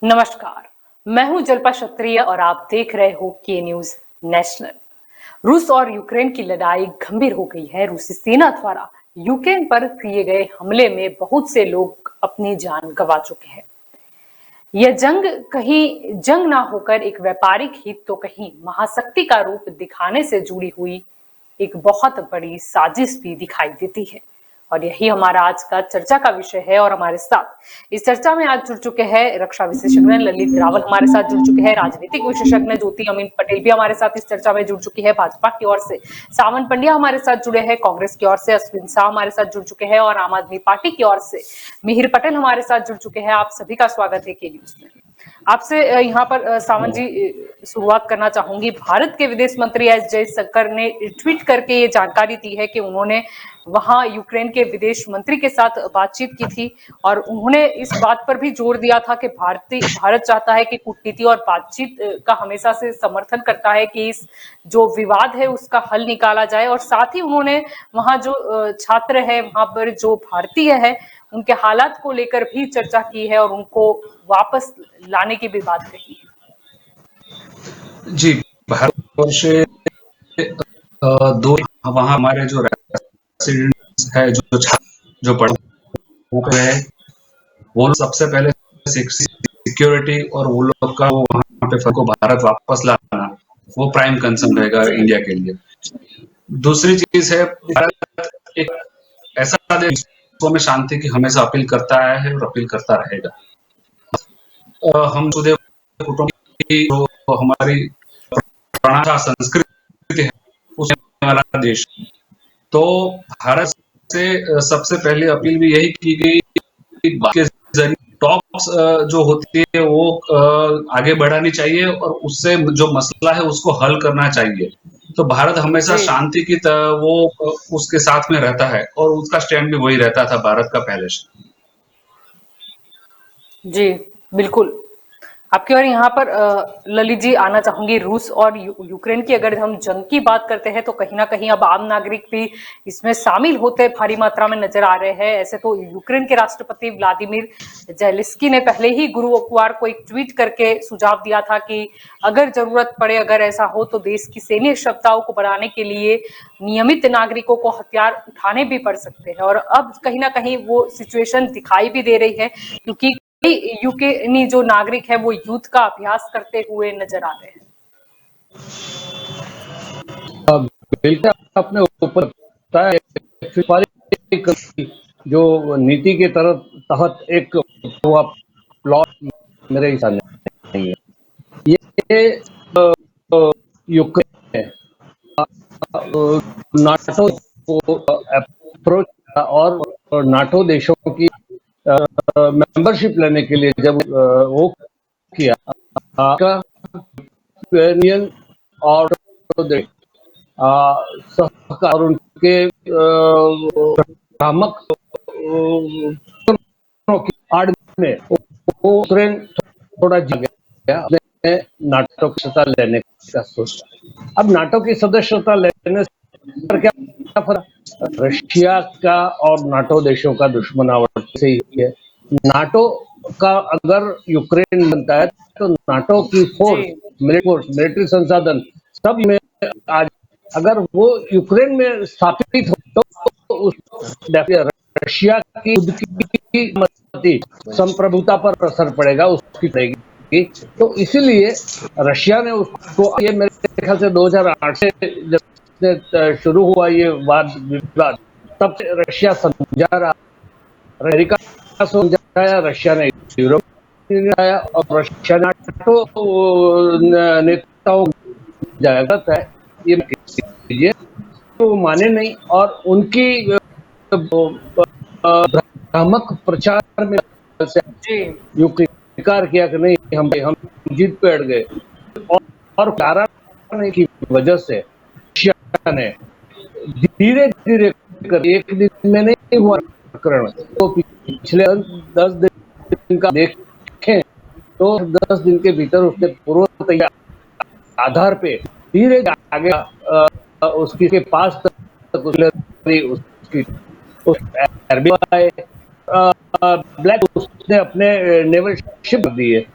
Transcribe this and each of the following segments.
नमस्कार, मैं हूं जल्पा क्षत्रिय और आप देख रहे हो के न्यूज नेशनल। रूस और यूक्रेन की लड़ाई गंभीर हो गई है। रूसी सेना द्वारा यूक्रेन पर किए गए हमले में बहुत से लोग अपनी जान गंवा चुके हैं। यह जंग कहीं जंग ना होकर एक व्यापारिक हित तो कहीं महाशक्ति का रूप दिखाने से जुड़ी हुई एक बहुत बड़ी साजिश भी दिखाई देती है। और यही हमारा आज का चर्चा का विषय है। और हमारे साथ इस चर्चा में आज जुड़ चुके हैं रक्षा विशेषज्ञ ललित रावल हमारे साथ जुड़ चुके हैं, राजनीतिक विशेषज्ञ ज्योति अमीन पटेल भी हमारे साथ इस चर्चा में जुड़ चुकी है, भाजपा की ओर से सावन पंड्या हमारे साथ जुड़े हैं, कांग्रेस की ओर से अश्विन शाह हमारे साथ जुड़ चुके हैं और आम आदमी पार्टी की ओर से मिहिर पटेल हमारे साथ जुड़ चुके हैं। आप सभी का स्वागत है के न्यूज में। आपसे यहाँ पर सावन जी शुरुआत करना चाहूंगी। भारत के विदेश मंत्री एस जयशंकर ने ट्वीट करके ये जानकारी दी है कि उन्होंने वहां यूक्रेन के विदेश मंत्री के साथ बातचीत की थी और उन्होंने इस बात पर भी जोर दिया था कि भारत चाहता है कि कूटनीति और बातचीत का हमेशा से समर्थन करता है कि इस जो विवाद है उसका हल निकाला जाए। और साथ ही उन्होंने वहां जो छात्र है, वहां पर जो भारतीय है, उनके हालात को लेकर भी चर्चा की है और उनको वापस लाने की भी बात कही है। जी, भारतवर्ष दो वहाँ हमारे जो रेसिडेंट्स है, जो पढ़ है, वो लोग सबसे पहले सिक्योरिटी और वो लोग का वहाँ पे को भारत वापस लाना, वो प्राइम कंसर्न रहेगा इंडिया के लिए। दूसरी चीज है, भारत एक ऐसा देश में शांति की हमेशा अपील करता आया है और अपील करता रहेगा। हम सुदेव कुटुंब की जो हमारी प्रणाली संस्कृति है उसमें वाला देश, तो भारत से सबसे पहले अपील भी यही की गई कि टॉक्स जो होती है वो आगे बढ़ानी चाहिए और उससे जो मसला है उसको हल करना चाहिए। तो भारत हमेशा शांति की वो उसके साथ में रहता है और उसका स्टैंड भी वही रहता था भारत का पहले से। जी बिल्कुल। आपकी और यहाँ पर ललित जी आना चाहूंगी। रूस और यूक्रेन की अगर हम जंग की बात करते हैं तो कहीं ना कहीं अब आम नागरिक भी इसमें शामिल होते भारी मात्रा में नजर आ रहे हैं। ऐसे तो यूक्रेन के राष्ट्रपति व्लादिमीर जेलेंस्की ने पहले ही गुरुवार को एक ट्वीट करके सुझाव दिया था कि अगर जरूरत पड़े, अगर ऐसा हो तो देश की सैन्य क्षमताओं को बढ़ाने के लिए नियमित नागरिकों को हथियार उठाने भी पड़ सकते हैं। और अब कहीं ना कहीं वो सिचुएशन दिखाई भी दे रही है क्योंकि यूक्रेनी जो नागरिक है वो युद्ध का अभ्यास करते हुए नजर आ रहे हैं। बिल्कुल अपने ऊपर जो नीति के तहत एक हुआ प्लॉट मेरे हिसाब नहीं है। ये यूक्रेन नाटो को अप्रोच और नाटो देशों की मेंबरशिप लेने के लिए जब वो किया यूनियन और सहकार और उनके भ्रामक की आड़ में यूक्रेन थोड़ा जग गया, अपने नाटो की सदस्यता लेने का सोचा। अब नाटो की सदस्यता लेने से क्या फर्क? रशिया का और नाटो देशों का दुश्मनावट से ही है। नाटो का अगर यूक्रेन बनता है तो नाटो की मिलिट्री संसाधन सब में आज अगर वो यूक्रेन में स्थापित हो तो उस रशिया की संप्रभुता पर असर पड़ेगा, उसकी पड़ेगी। तो इसीलिए रशिया ने उसको, ये मेरे ख्याल से 2008 से जब शुरू हुआ ये वाद विवाद, तब से रशिया समझा रहा, अमेरिका समझाया, रशिया ने यूरोप आया और रशिया नाटो नेताओं जागत है ये कीजिए तो माने नहीं। और उनकी भ्रामक प्रचार में यूक्रेन स्वीकार किया कि नहीं हम जीत पे अड़ गए और कारण की वजह से रशिया ने धीरे धीरे कर एक दिन में नहीं हुआ प्रकरण, तो पिछले 10 दिन का देखें तो 10 दिन के भीतर उसने पूर्व तैयार आधार पे धीरे आगे उसकी के पास तक उसकी ब्लैक उसने अपने नेवल शिप दिए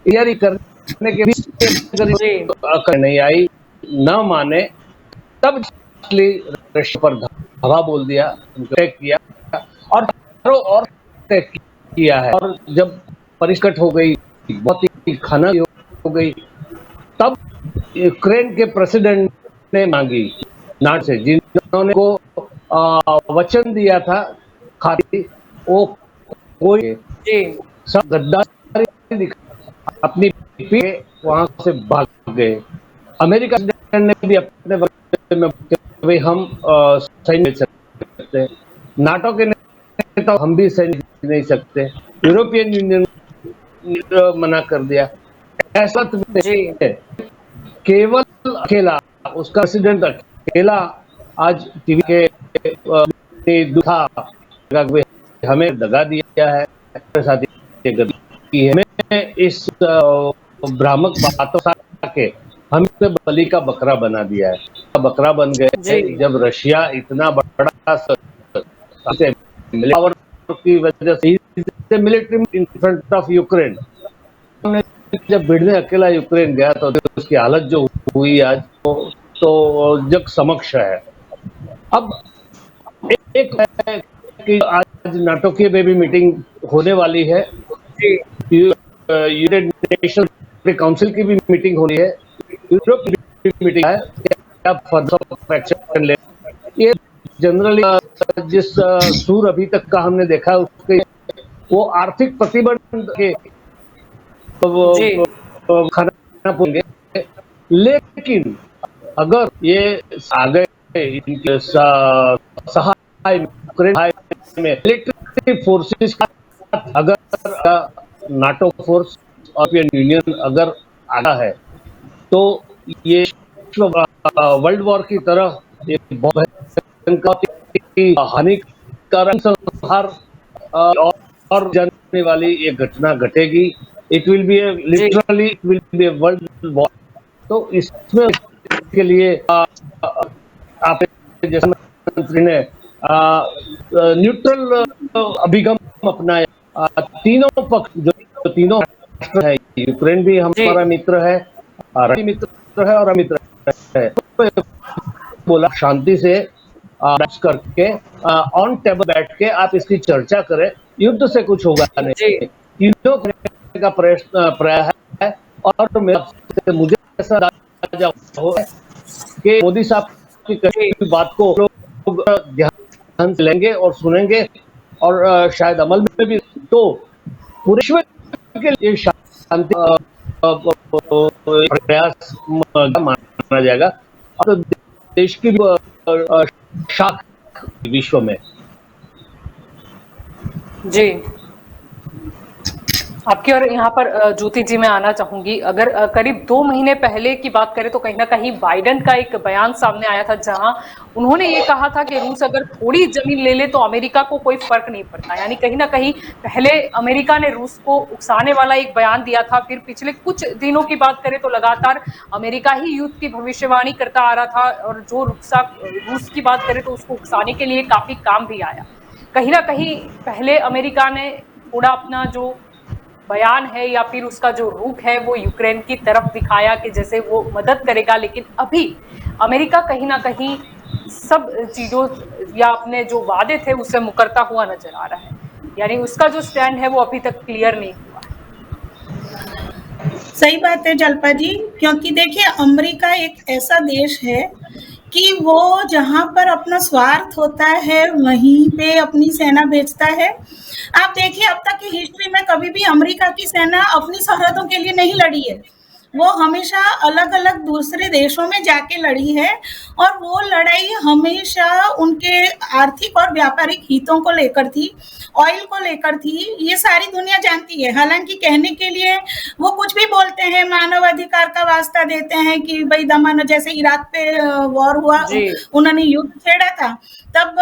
तैयारी करने के भी अगर जी अकल नहीं आई, न माने, तब रशिया पर धावा बोल दिया, उनको अटैक किया और और अटैक किया है। और जब परिष्कृत हो गई, बहुत ही खनन हो गई, तब यूक्रेन के प्रेसिडेंट ने मांगी नाटो से, जिन्होंने को वचन दिया था खाती, वो कोई जी सब गद्दारी दिखा, अपनी पीठ वहां से भाग गए। अमेरिका ने भी अपने वक्त में भाई हम सैन्य भेज सकते हैं, नाटो के नेता हम भी सैन्य भेज नहीं सकते, यूरोपियन यूनियन मना कर दिया। ऐसा जी केवल अकेला, उसका प्रेसिडेंट अकेला आज टीवी के दुखा हमें दगा दिया है, हमारे साथ ये गलती की है। हमें इस भ्रामक बातों के हम इसे बलि का बकरा बना दिया है, बकरा बन गए जी जब रशिया इतना बड़ा पावर की वजह से military in front of Ukraine, जब भिड़ने अकेला यूक्रेन गया तो उसकी हालत जो हुई आज, तो जग समक्ष है। अब एक है कि आज नाटो की में भी मीटिंग होने वाली है, जी यूनाइटेड नेशन काउंसिल की भी मीटिंग होनी है, यूरोप की भी मीटिंग है, क्या फर्दर एक्शन ले। ये जनरली जिस सूर अभी तक का हमने देखा उसके, वो आर्थिक प्रतिबंध के जी खाना पूरेंगे, लेकिन अगर ये आ गए इनके सहाय में मिलिट्री फोर्सेस का, अगर नाटो फोर्स और यूनियन अगर आगा है, तो ये वर्ल्ड वॉर की तरह एक बहुत हानिकारक संहार और जाने वाली एक घटना घटेगी। It will be literally, it will be world war. तो इसमें के लिए आप जैसे मंत्री ने न्यूट्रल अभिगम अपनाया। तीनों पक्ष जो तीनों राष्ट्र है, यूक्रेन भी हमारा मित्र है, रशिया मित्र है और अमित्र है, तो बोला शांति से करके ऑन टेबल बैठ के आप इसकी चर्चा करें, युद्ध से कुछ होगा जी नहीं, तीनों करने का प्रयास है। और मुझे ऐसा अंदाजा हो कि मोदी साहब की कही बात को लोग ध्यान से लेंगे और सुनेंगे, और शायद अमल में भी, तो पूरे विश्व के लिए शांति प्रयास माना जाएगा और देश की शाख विश्व में। जी आपकी और यहाँ पर ज्योति जी मैं आना चाहूंगी। अगर करीब 2 महीने पहले की बात करें तो कहीं ना कहीं बाइडेन का एक बयान सामने आया था, जहां उन्होंने ये कहा था कि रूस अगर थोड़ी जमीन ले ले तो अमेरिका को कोई फर्क नहीं पड़ता। यानी कहीं ना कहीं पहले अमेरिका ने रूस को उकसाने वाला एक बयान दिया था, फिर पिछले कुछ दिनों की बात करें तो लगातार अमेरिका ही युद्ध की भविष्यवाणी करता आ रहा था, और जो रूस की बात करें तो उसको उकसाने के लिए काफी काम भी आया। कहीं ना कहीं पहले अमेरिका ने थोड़ा अपना जो बयान है या फिर उसका जो रुख है वो यूक्रेन की तरफ दिखाया कि जैसे वो मदद करेगा, लेकिन अभी अमेरिका कहीं ना कहीं सब चीजों या अपने जो वादे थे उससे मुकरता हुआ नजर आ रहा है। यानी उसका जो स्टैंड है वो अभी तक क्लियर नहीं हुआ है। सही बात है जल्पा जी, क्योंकि देखिए अमेरिका एक ऐसा देश है कि वो जहां पर अपना स्वार्थ होता है वहीं पे अपनी सेना भेजता है। आप देखिए अब तक की हिस्ट्री में कभी भी अमेरिका की सेना अपनी सरहदों के लिए नहीं लड़ी है, वो हमेशा अलग अलग दूसरे देशों में जाके लड़ी है, और वो लड़ाई हमेशा उनके आर्थिक और व्यापारिक हितों को लेकर थी, ऑयल को लेकर थी। ये सारी दुनिया जानती है। हालांकि कहने के लिए वो कुछ भी बोलते हैं, मानव अधिकार का वास्ता देते हैं कि भाई दमन, जैसे इराक पे वॉर हुआ, उन्होंने युद्ध छेड़ा था, तब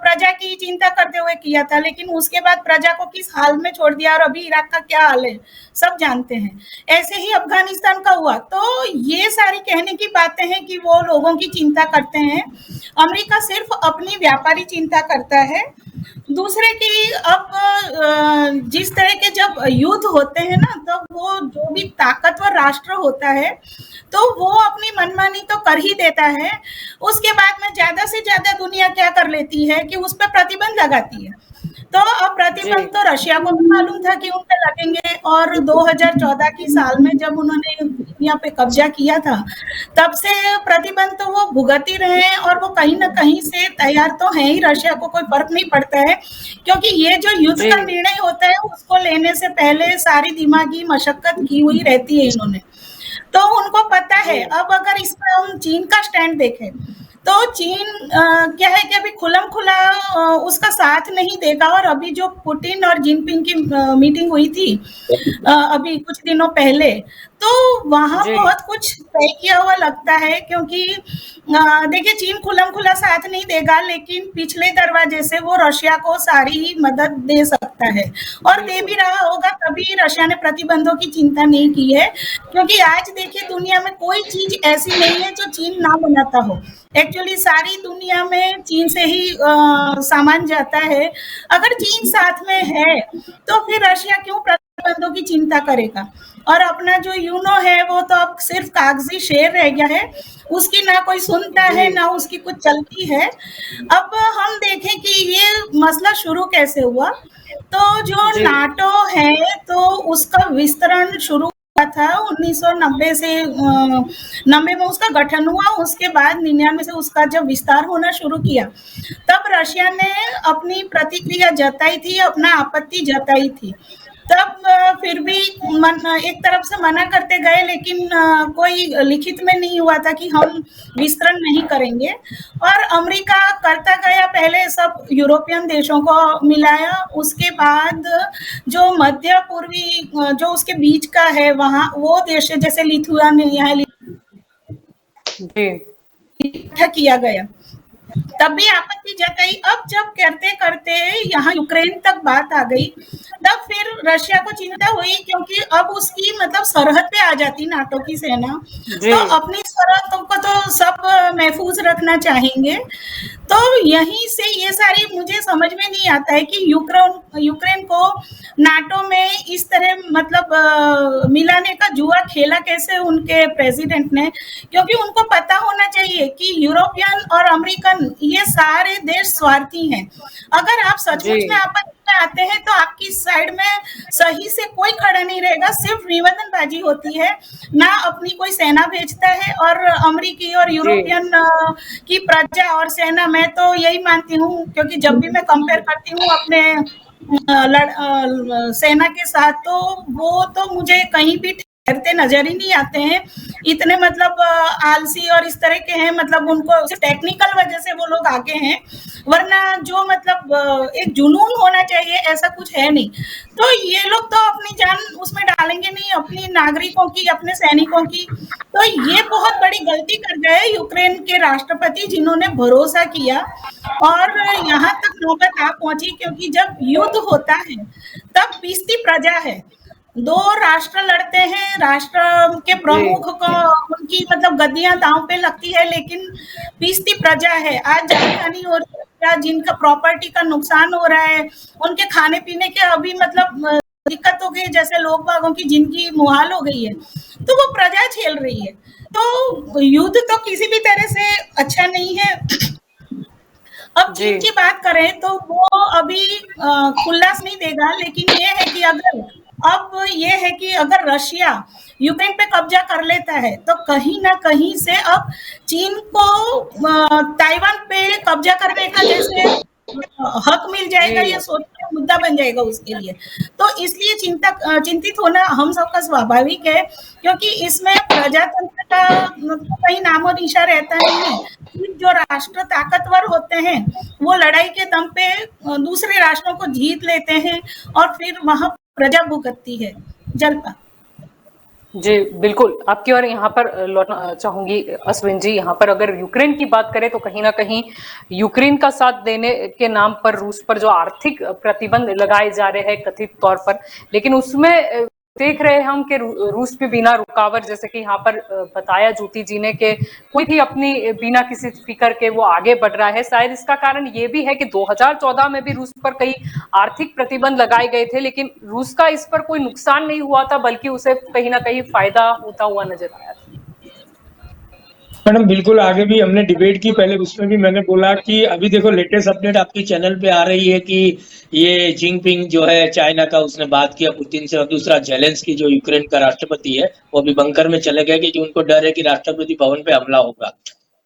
प्रजा की चिंता करते हुए किया था, लेकिन उसके बाद प्रजा को किस हाल में छोड़ दिया और अभी इराक का क्या हाल है सब जानते हैं। ऐसे ही अफगानिस्तान श्रीलंका हुआ। तो ये सारी कहने की बातें हैं कि वो लोगों की चिंता करते हैं। अमेरिका सिर्फ अपनी व्यापारी चिंता करता है। दूसरे की अब जिस तरह के जब युद्ध होते हैं ना, तो वो जो भी ताकतवर राष्ट्र होता है तो वो अपनी मनमानी तो कर ही देता है। उसके बाद में ज्यादा से ज्यादा दुनिया क्या कर लेती है कि उस पर प्रतिबंध लगाती है। तो अब प्रतिबंध तो रशिया को भी मालूम था कि उन पे लगेंगे, और 2014 की साल में जब उन्होंने दुनिया पे कब्जा किया था, तब से प्रतिबंध तो वो भुगत ही रहे हैं, और वो कहीं ना कहीं से तैयार तो है ही। रशिया को कोई फर्क नहीं पड़ता है, क्योंकि ये जो युद्ध का निर्णय होता है उसको लेने से पहले सारी दिमागी मशक्कत की हुई रहती है इन्होंने। तो उनको पता है। अब अगर इसमें हम चीन का स्टैंड देखें तो चीन क्या है कि अभी खुलम खुला उसका साथ नहीं देगा। और अभी जो पुतिन और जिनपिंग की मीटिंग हुई थी अभी कुछ दिनों पहले, तो वहां बहुत कुछ तय किया हुआ लगता है। क्योंकि देखिए, चीन खुलम खुला साथ नहीं देगा, लेकिन पिछले दरवाजे से वो रशिया को सारी मदद दे सकता है, और दे भी रहा होगा। तभी रशिया ने प्रतिबंधों की चिंता नहीं की है, क्योंकि आज देखिए दुनिया में कोई चीज ऐसी नहीं है जो चीन ना बनाता हो। एक्चुअली सारी दुनिया में चीन से ही सामान जाता है। अगर चीन साथ में है तो फिर रशिया क्यों प्रतिबंधों की चिंता करेगा। और अपना जो यूनो है वो तो अब सिर्फ कागजी शेर रह गया है, उसकी ना कोई सुनता है ना उसकी कुछ चलती है। अब हम देखें कि ये मसला शुरू कैसे हुआ। तो जो नाटो है तो उसका विस्तरण शुरू हुआ था 1990 से 90 में उसका गठन हुआ। उसके बाद 99 से उसका जब विस्तार होना शुरू किया, तब रशिया ने अपनी प्रतिक्रिया जताई थी, अपना आपत्ति जताई थी। तब फिर भी एक तरफ से मना करते गए, लेकिन कोई लिखित में नहीं हुआ था कि हम विस्तरण नहीं करेंगे। और अमेरिका करता गया, पहले सब यूरोपियन देशों को मिलाया, उसके बाद जो मध्य पूर्वी जो उसके बीच का है वहाँ वो देश जैसे लिथुआनिया किया गया, तब भी आपत्ति जताई। अब जब करते करते यहाँ यूक्रेन तक बात आ गई, तब फिर रशिया को चिंता हुई, क्योंकि अब उसकी मतलब सरहद पे आ जाती नाटो की सेना, तो अपनी सरहदों को तो सब महफूज रखना चाहेंगे। तो यहीं से ये सारी मुझे समझ में नहीं आता है कि यूक्रेन को नाटो में इस तरह मतलब मिलाने का जुआ खेला कैसे उनके प्रेसिडेंट ने। क्योंकि उनको पता होना चाहिए कि यूरोपियन और अमेरिकन ये सारे देश स्वार्थी हैं। अगर आप सचमुच में आपत्ति में आते हैं तो आपकी साइड में सही से कोई खड़ा नहीं रहेगा, सिर्फ निवेदनबाजी होती है, ना अपनी कोई सेना भेजता है। और अमेरिकी और यूरोपियन की प्रजा और सेना, मैं तो यही मानती हूँ, क्योंकि जब भी मैं कंपेयर करती हूँ अपने सेना के साथ, तो वो तो मुझे कहीं भी ठहरते नजर ही नहीं आते हैं। इतने मतलब आलसी और इस तरह के हैं, मतलब उनको टेक्निकल वजह से वो लोग आगे हैं, वरना जो मतलब एक जुनून होना चाहिए ऐसा कुछ है नहीं। तो ये लोग तो अपनी जान उसमें डालेंगे नहीं, अपनी नागरिकों की, अपने सैनिकों की। तो ये बहुत बड़ी गलती कर गए यूक्रेन के राष्ट्रपति, जिन्होंने भरोसा किया और यहाँ तक नौबत आ पहुंची। क्योंकि जब युद्ध होता है तब पीसती प्रजा है, दो राष्ट्र लड़ते हैं, राष्ट्र के प्रमुख को उनकी मतलब गद्दियां दांव पे लगती है, लेकिन पीसती प्रजा है। आज जान हानि हो रही है, जिनका प्रॉपर्टी का नुकसान हो रहा है, उनके खाने पीने के अभी मतलब दिक्कत हो गई, जैसे लोग बागों की जिंदगी मुहाल हो गई है, तो वो प्रजा झेल रही है। तो युद्ध तो किसी भी तरह से अच्छा नहीं है। अब चीन की बात करें तो वो अभी खुल्लास नहीं देगा, लेकिन ये है कि अगर रशिया यूक्रेन पे कब्जा कर लेता है तो कहीं ना कहीं से अब चीन को ताइवान पे कब्जा करने का जैसे हक मिल जाएगा, ये सोचने का मुद्दा बन जाएगा उसके लिए। तो इसलिए चिंतित होना हम सबका स्वाभाविक है, क्योंकि इसमें प्रजातंत्र का कहीं नामो निशा रहता नहीं है। जो राष्ट्र ताकतवर होते हैं वो लड़ाई के दम पे दूसरे राष्ट्रों को जीत लेते हैं, और फिर वहां प्रजा भुगतती है। जल्पा जी बिल्कुल, आपकी और यहाँ पर लौटना चाहूंगी अश्विन जी। यहाँ पर अगर यूक्रेन की बात करें तो कहीं ना कहीं यूक्रेन का साथ देने के नाम पर रूस पर जो आर्थिक प्रतिबंध लगाए जा रहे हैं कथित तौर पर, लेकिन उसमें देख रहे हैं हम कि रूस भी बिना रुकावट, जैसे कि यहाँ पर बताया ज्योति जी ने, कि कोई भी अपनी बिना किसी फिक्र के वो आगे बढ़ रहा है। शायद इसका कारण ये भी है कि 2014 में भी रूस पर कई आर्थिक प्रतिबंध लगाए गए थे, लेकिन रूस का इस पर कोई नुकसान नहीं हुआ था, बल्कि उसे कहीं ना कहीं फायदा होता हुआ नजर आया था। मैडम बिल्कुल, आगे भी हमने डिबेट की, पहले उसमें भी मैंने बोला कि अभी देखो लेटेस्ट अपडेट आपकी चैनल पे आ रही है कि ये जिनपिंग जो है चाइना का, उसने बात किया पुतिन से, और दूसरा जेलेंस्की जो यूक्रेन का राष्ट्रपति है वो भी बंकर में चले गए कि उनको डर है कि राष्ट्रपति भवन पे हमला होगा।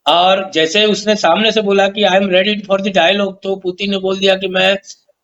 और जैसे उसने सामने से बोला कि I am ready for the dialogue, तो पुतिन ने बोल दिया कि मैं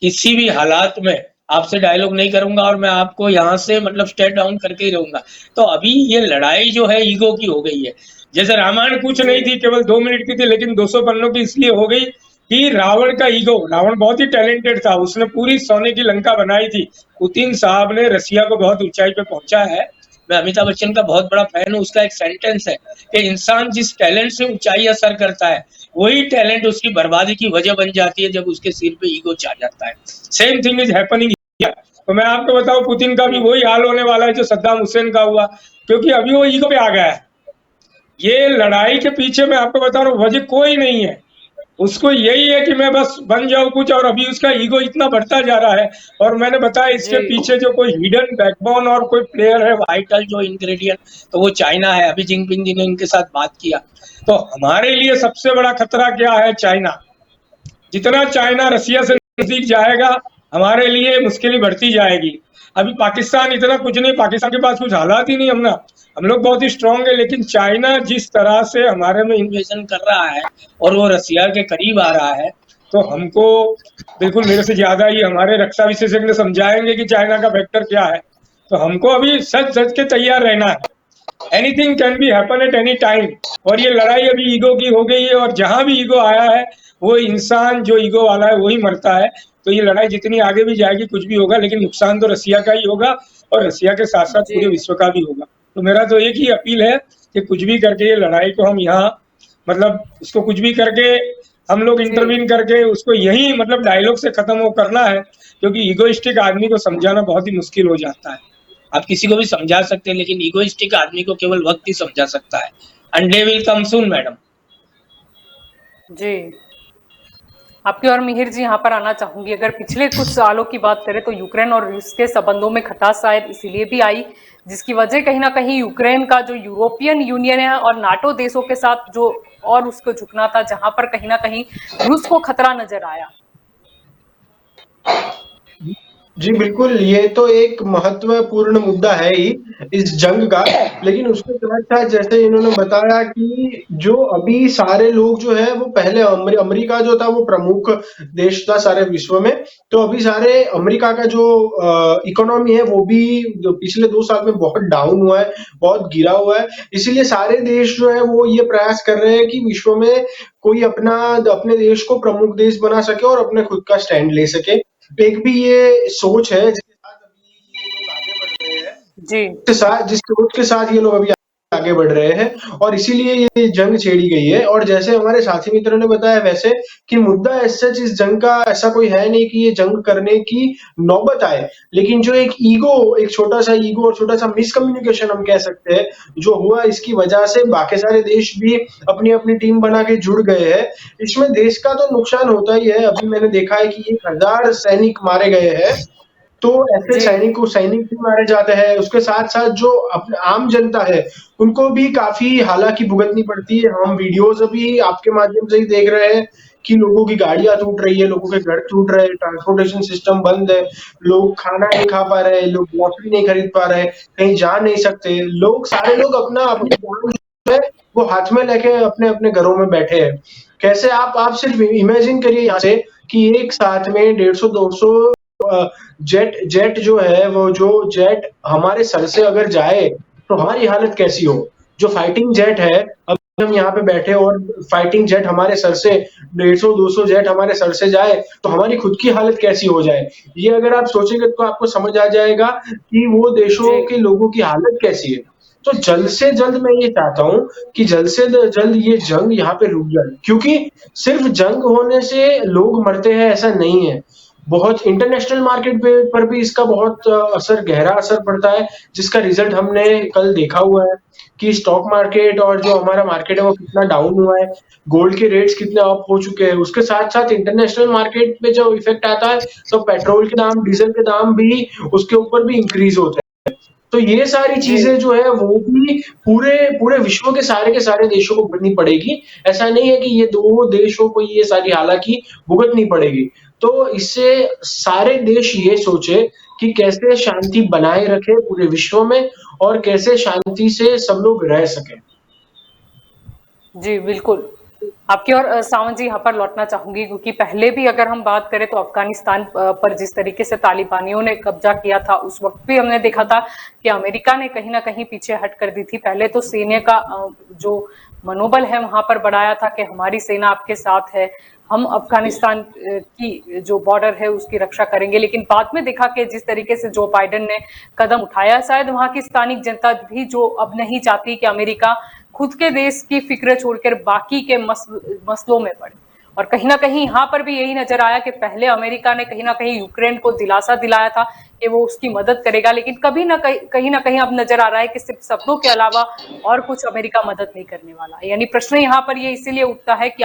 किसी भी हालात में आपसे डायलॉग नहीं करूंगा और मैं आपको यहाँ से मतलब स्टेट डाउन करके ही रहूंगा। तो अभी ये लड़ाई जो है ईगो की हो गई है। जैसे रामायण कुछ नहीं थी, केवल 2 मिनट की थी, लेकिन 200 पन्नों की इसलिए हो गई कि रावण का ईगो, रावण बहुत ही टैलेंटेड था, उसने पूरी सोने की लंका बनाई थी। पुतिन साहब ने रसिया को बहुत ऊंचाई पे पहुंचा है। मैं अमिताभ बच्चन का बहुत बड़ा फैन हूँ। उसका एक सेंटेंस है कि इंसान जिस टैलेंट से ऊंचाई सर करता है, वही टैलेंट उसकी बर्बादी की वजह बन जाती है जब उसके सिर पे ईगो छा जाता है। Same thing is happening here. तो मैं आपको बताऊं, पुतिन का भी वही हाल होने वाला है जो सद्दाम हुसैन का हुआ, क्योंकि अभी वो ईगो पे आ गया है। ये लड़ाई के पीछे मैं आपको बता रहा हूँ वजह कोई नहीं है, उसको यही है कि मैं बस बन जाऊं कुछ, और अभी उसका ईगो इतना बढ़ता जा रहा है। और मैंने बताया इसके पीछे जो कोई हिडन बैकबोन और कोई प्लेयर है, वाइटल जो इंग्रेडिएंट, तो वो चाइना है। अभी जिनपिंग जी ने इनके साथ बात किया, तो हमारे लिए सबसे बड़ा खतरा क्या है? चाइना। जितना चाइना रसिया से नजदीक जाएगा, हमारे लिए मुश्किलें बढ़ती जाएगी। अभी पाकिस्तान इतना कुछ नहीं, पाकिस्तान के पास कुछ हालात ही नहीं, हम लोग बहुत ही स्ट्रांग है, लेकिन चाइना जिस तरह से हमारे में इन्वेजन कर रहा है और वो रसिया के करीब आ रहा है, तो हमको बिल्कुल मेरे से ज्यादा ही हमारे रक्षा विशेषज्ञ समझाएंगे कि चाइना का फैक्टर क्या है। तो हमको अभी सच सच के तैयार रहना है। Anything can be happen at any time. और ये लड़ाई अभी ईगो की हो गई है, और जहां भी ईगो आया है वो इंसान जो ईगो वाला है वही मरता है। तो ये लड़ाई जितनी आगे भी जाएगी, कुछ भी होगा, लेकिन नुकसान तो रसिया का ही होगा, और रसिया के साथ साथ पूरे विश्व का भी होगा। तो मेरा तो एक ही अपील है कि कुछ भी करके ये लड़ाई को हम यहाँ मतलब उसको कुछ भी करके हम लोग इंटरवीन करके उसको यही मतलब डायलॉग से खत्म हो करना है, क्योंकि ईगोइस्टिक आदमी को समझाना बहुत ही मुश्किल हो जाता है। आप किसी को भी समझा सकते हैं, लेकिन ईगोइस्टिक आदमी को केवल वक्त ही समझा सकता है। And day will come soon madam. जी, आपकी और मिहिर जी यहाँ पर आना चाहूंगी। अगर पिछले कुछ सालों की बात करें तो यूक्रेन और रूस के संबंधों में खटास शायद इसीलिए भी आई, जिसकी वजह कहीं ना कहीं यूक्रेन का जो यूरोपियन यूनियन है और नाटो देशों के साथ जो और उसको झुकना था, जहां पर कहीं ना कहीं रूस को खतरा नजर आया। जी बिल्कुल, ये तो एक महत्वपूर्ण मुद्दा है ही इस जंग का। लेकिन उसके साथ-साथ जैसे इन्होंने बताया कि जो अभी सारे लोग जो है वो पहले अमेरिका जो था वो प्रमुख देश था सारे विश्व में। तो अभी सारे अमेरिका का जो इकोनॉमी है वो भी जो पिछले 2 साल में बहुत डाउन हुआ है, बहुत गिरा हुआ है। इसीलिए सारे देश जो है वो ये प्रयास कर रहे हैं कि विश्व में कोई अपने देश को प्रमुख देश बना सके और अपने खुद का स्टैंड ले सके। एक भी ये सोच है जिसके साथ अभी ये लोग आगे बढ़ रहे हैं। जी, जिस सोच के साथ ये लोग अभी आगे बढ़ रहे हैं, और इसीलिए ये जंग छेड़ी गई है। और जैसे हमारे साथी मित्रों ने बताया वैसे कि मुद्दा एज़ सच इस जंग का ऐसा कोई है नहीं कि ये जंग करने की नौबत आए। लेकिन जो एक छोटा-सा ईगो और छोटा-सा मिसकम्युनिकेशन हम कह सकते हैं, जो हुआ इसकी वजह से बाकी सारे देश भी अपनी-अपनी टीम बना के जुड़ गए हैं। इसमें देश का तो नुकसान होता ही है। अभी मैंने देखा है कि 1000 सैनिक मारे गए हैं। तो ऐसे सैनिक भी मारे जाते हैं, उसके साथ-साथ जो आम जनता है, उनको भी काफ़ी हालाकी भुगतनी पड़ती है। हम वीडियोज़ अभी आपके माध्यम से ही देख रहे हैं कि लोगों की गाड़ियाँ टूट रही है, लोगों के घर टूट रहे हैं, ट्रांसपोर्टेशन सिस्टम बंद है, लोग खाना नहीं खा पा रहे हैं, लोग ग्रोसरी नहीं खरीद पा रहे हैं, कहीं जा नहीं सकते। सारे लोग अपनी जान जो है वो हाथ में लेके अपने-अपने घरों में बैठे हैं। कैसे आप सिर्फ इमेजिन करिए यहाँ से कि एक साथ में 150-200 जेट जो है वो जो जेट हमारे सर से अगर जाए तो हमारी हालत कैसी हो? जो फाइटिंग जेट है, अब हम यहाँ पे बैठे और फाइटिंग जेट हमारे सर से 150-200 जेट हमारे सर से जाए तो हमारी खुद की हालत कैसी हो जाए? ये अगर आप सोचेंगे तो आपको समझ आ जाएगा कि वो देशों के लोगों की हालत कैसी है। तो जल्द से जल्द मैं ये चाहता हूँ कि जल्द से जल्द ये जंग यहाँ पे रुक जाए, क्योंकि सिर्फ जंग होने से लोग मरते हैं ऐसा नहीं है। बहुत इंटरनेशनल मार्केट पर भी इसका बहुत गहरा असर पड़ता है, जिसका रिजल्ट हमने कल देखा हुआ है कि स्टॉक मार्केट और जो हमारा मार्केट है वो कितना डाउन हुआ है, गोल्ड के रेट्स कितने अप हो चुके हैं। उसके साथ-साथ इंटरनेशनल मार्केट में जब इफेक्ट आता है तो पेट्रोल के दाम, डीजल के दाम भी उसके ऊपर भी इंक्रीज होते हैं। तो ये सारी जी चीजें जो है वो भी पूरे पूरे विश्व के सारे देशों को भुगतनी पड़ेगी। ऐसा नहीं है कि ये 2 देशों को ये सारी हालाकी भुगतनी पड़ेगी। तो इससे सारे देश ये सोचे कि कैसे शांति बनाए रखें पूरे विश्व में और कैसे शांति से सब लोग रह सकें। जी बिल्कुल। आपकी और सावंत जी यहाँ पर लौटना चाहूंगी, क्योंकि पहले भी अगर हम बात करें तो अफगानिस्तान पर जिस तरीके से तालिबानियों ने कब्जा किया था, उस वक्त भी हमने देखा था कि अमेरिका ने कहीं ना कहीं पीछे हट कर दी थी। पहले तो सैन्य का जो मनोबल है वहां पर बढ़ाया था कि हमारी सेना आपके साथ है, हम अफगानिस्तान की जो बॉर्डर है उसकी रक्षा करेंगे। लेकिन बाद में देखा कि जिस तरीके से जो बाइडेन ने कदम उठाया, शायद वहां की स्थानिक जनता भी जो अब नहीं चाहती कि अमेरिका खुद के देश की फिक्र छोड़कर बाकी के मसलों में पड़े। और कहीं ना कहीं यहाँ पर भी यही नजर आया कि पहले अमेरिका ने कहीं ना कहीं यूक्रेन को दिलासा दिलाया था कि वो उसकी मदद करेगा, लेकिन कभी ना कहीं ना कहीं अब नजर आ रहा है कि सिर्फ शब्दों के अलावा और कुछ अमेरिका मदद नहीं करने वाला। यानी प्रश्न यहाँ पर ये इसीलिए उठता है कि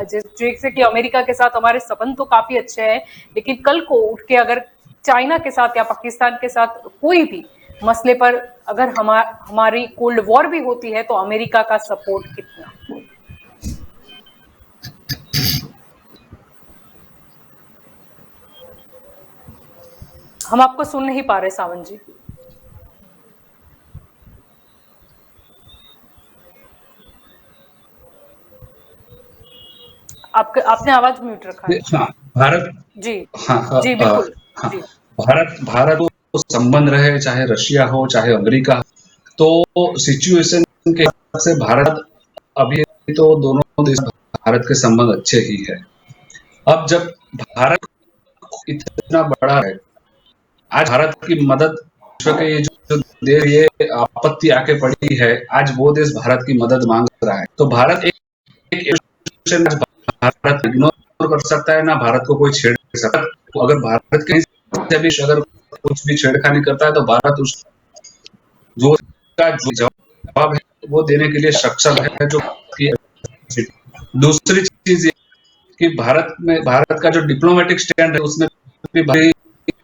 जैसे कि अमेरिका के साथ हमारे संबंध तो काफी अच्छे हैं, लेकिन कल को उठ के अगर चाइना के साथ या पाकिस्तान के साथ कोई भी मसले पर अगर हमारी कोल्ड वॉर भी होती है तो अमेरिका का सपोर्ट कितना। हम आपको सुन नहीं पा रहे सावंत जी। आपने आवाज म्यूट रखा है। हाँ, भारत जी हाँ जी बिल्कुल। हाँ, जी भारत तो संबंध रहे, चाहे रशिया हो चाहे अमेरिका, तो सिचुएशन के हिसाब से भारत अभी तो दोनों देश भारत के संबंध अच्छे ही है। अब जब भारत इतना बड़ा है, आज भारत की मदद विश्व के ये जो देश ये आपत्ति आके पड़ी है, आज वो देश भारत की मदद मांग रहा है। तो भारत एक भारत इग्नोर कर सकता है ना, भारत को कोई छेड़ सकता है। तो अगर भारत के से भी अगर कुछ भी छेड़खानी करता है तो भारत उस जो जवाब है वो देने के लिए सक्षम है। जो दूसरी चीज ये कि भारत का जो डिप्लोमेटिक स्टैंड है उसमें भी भारी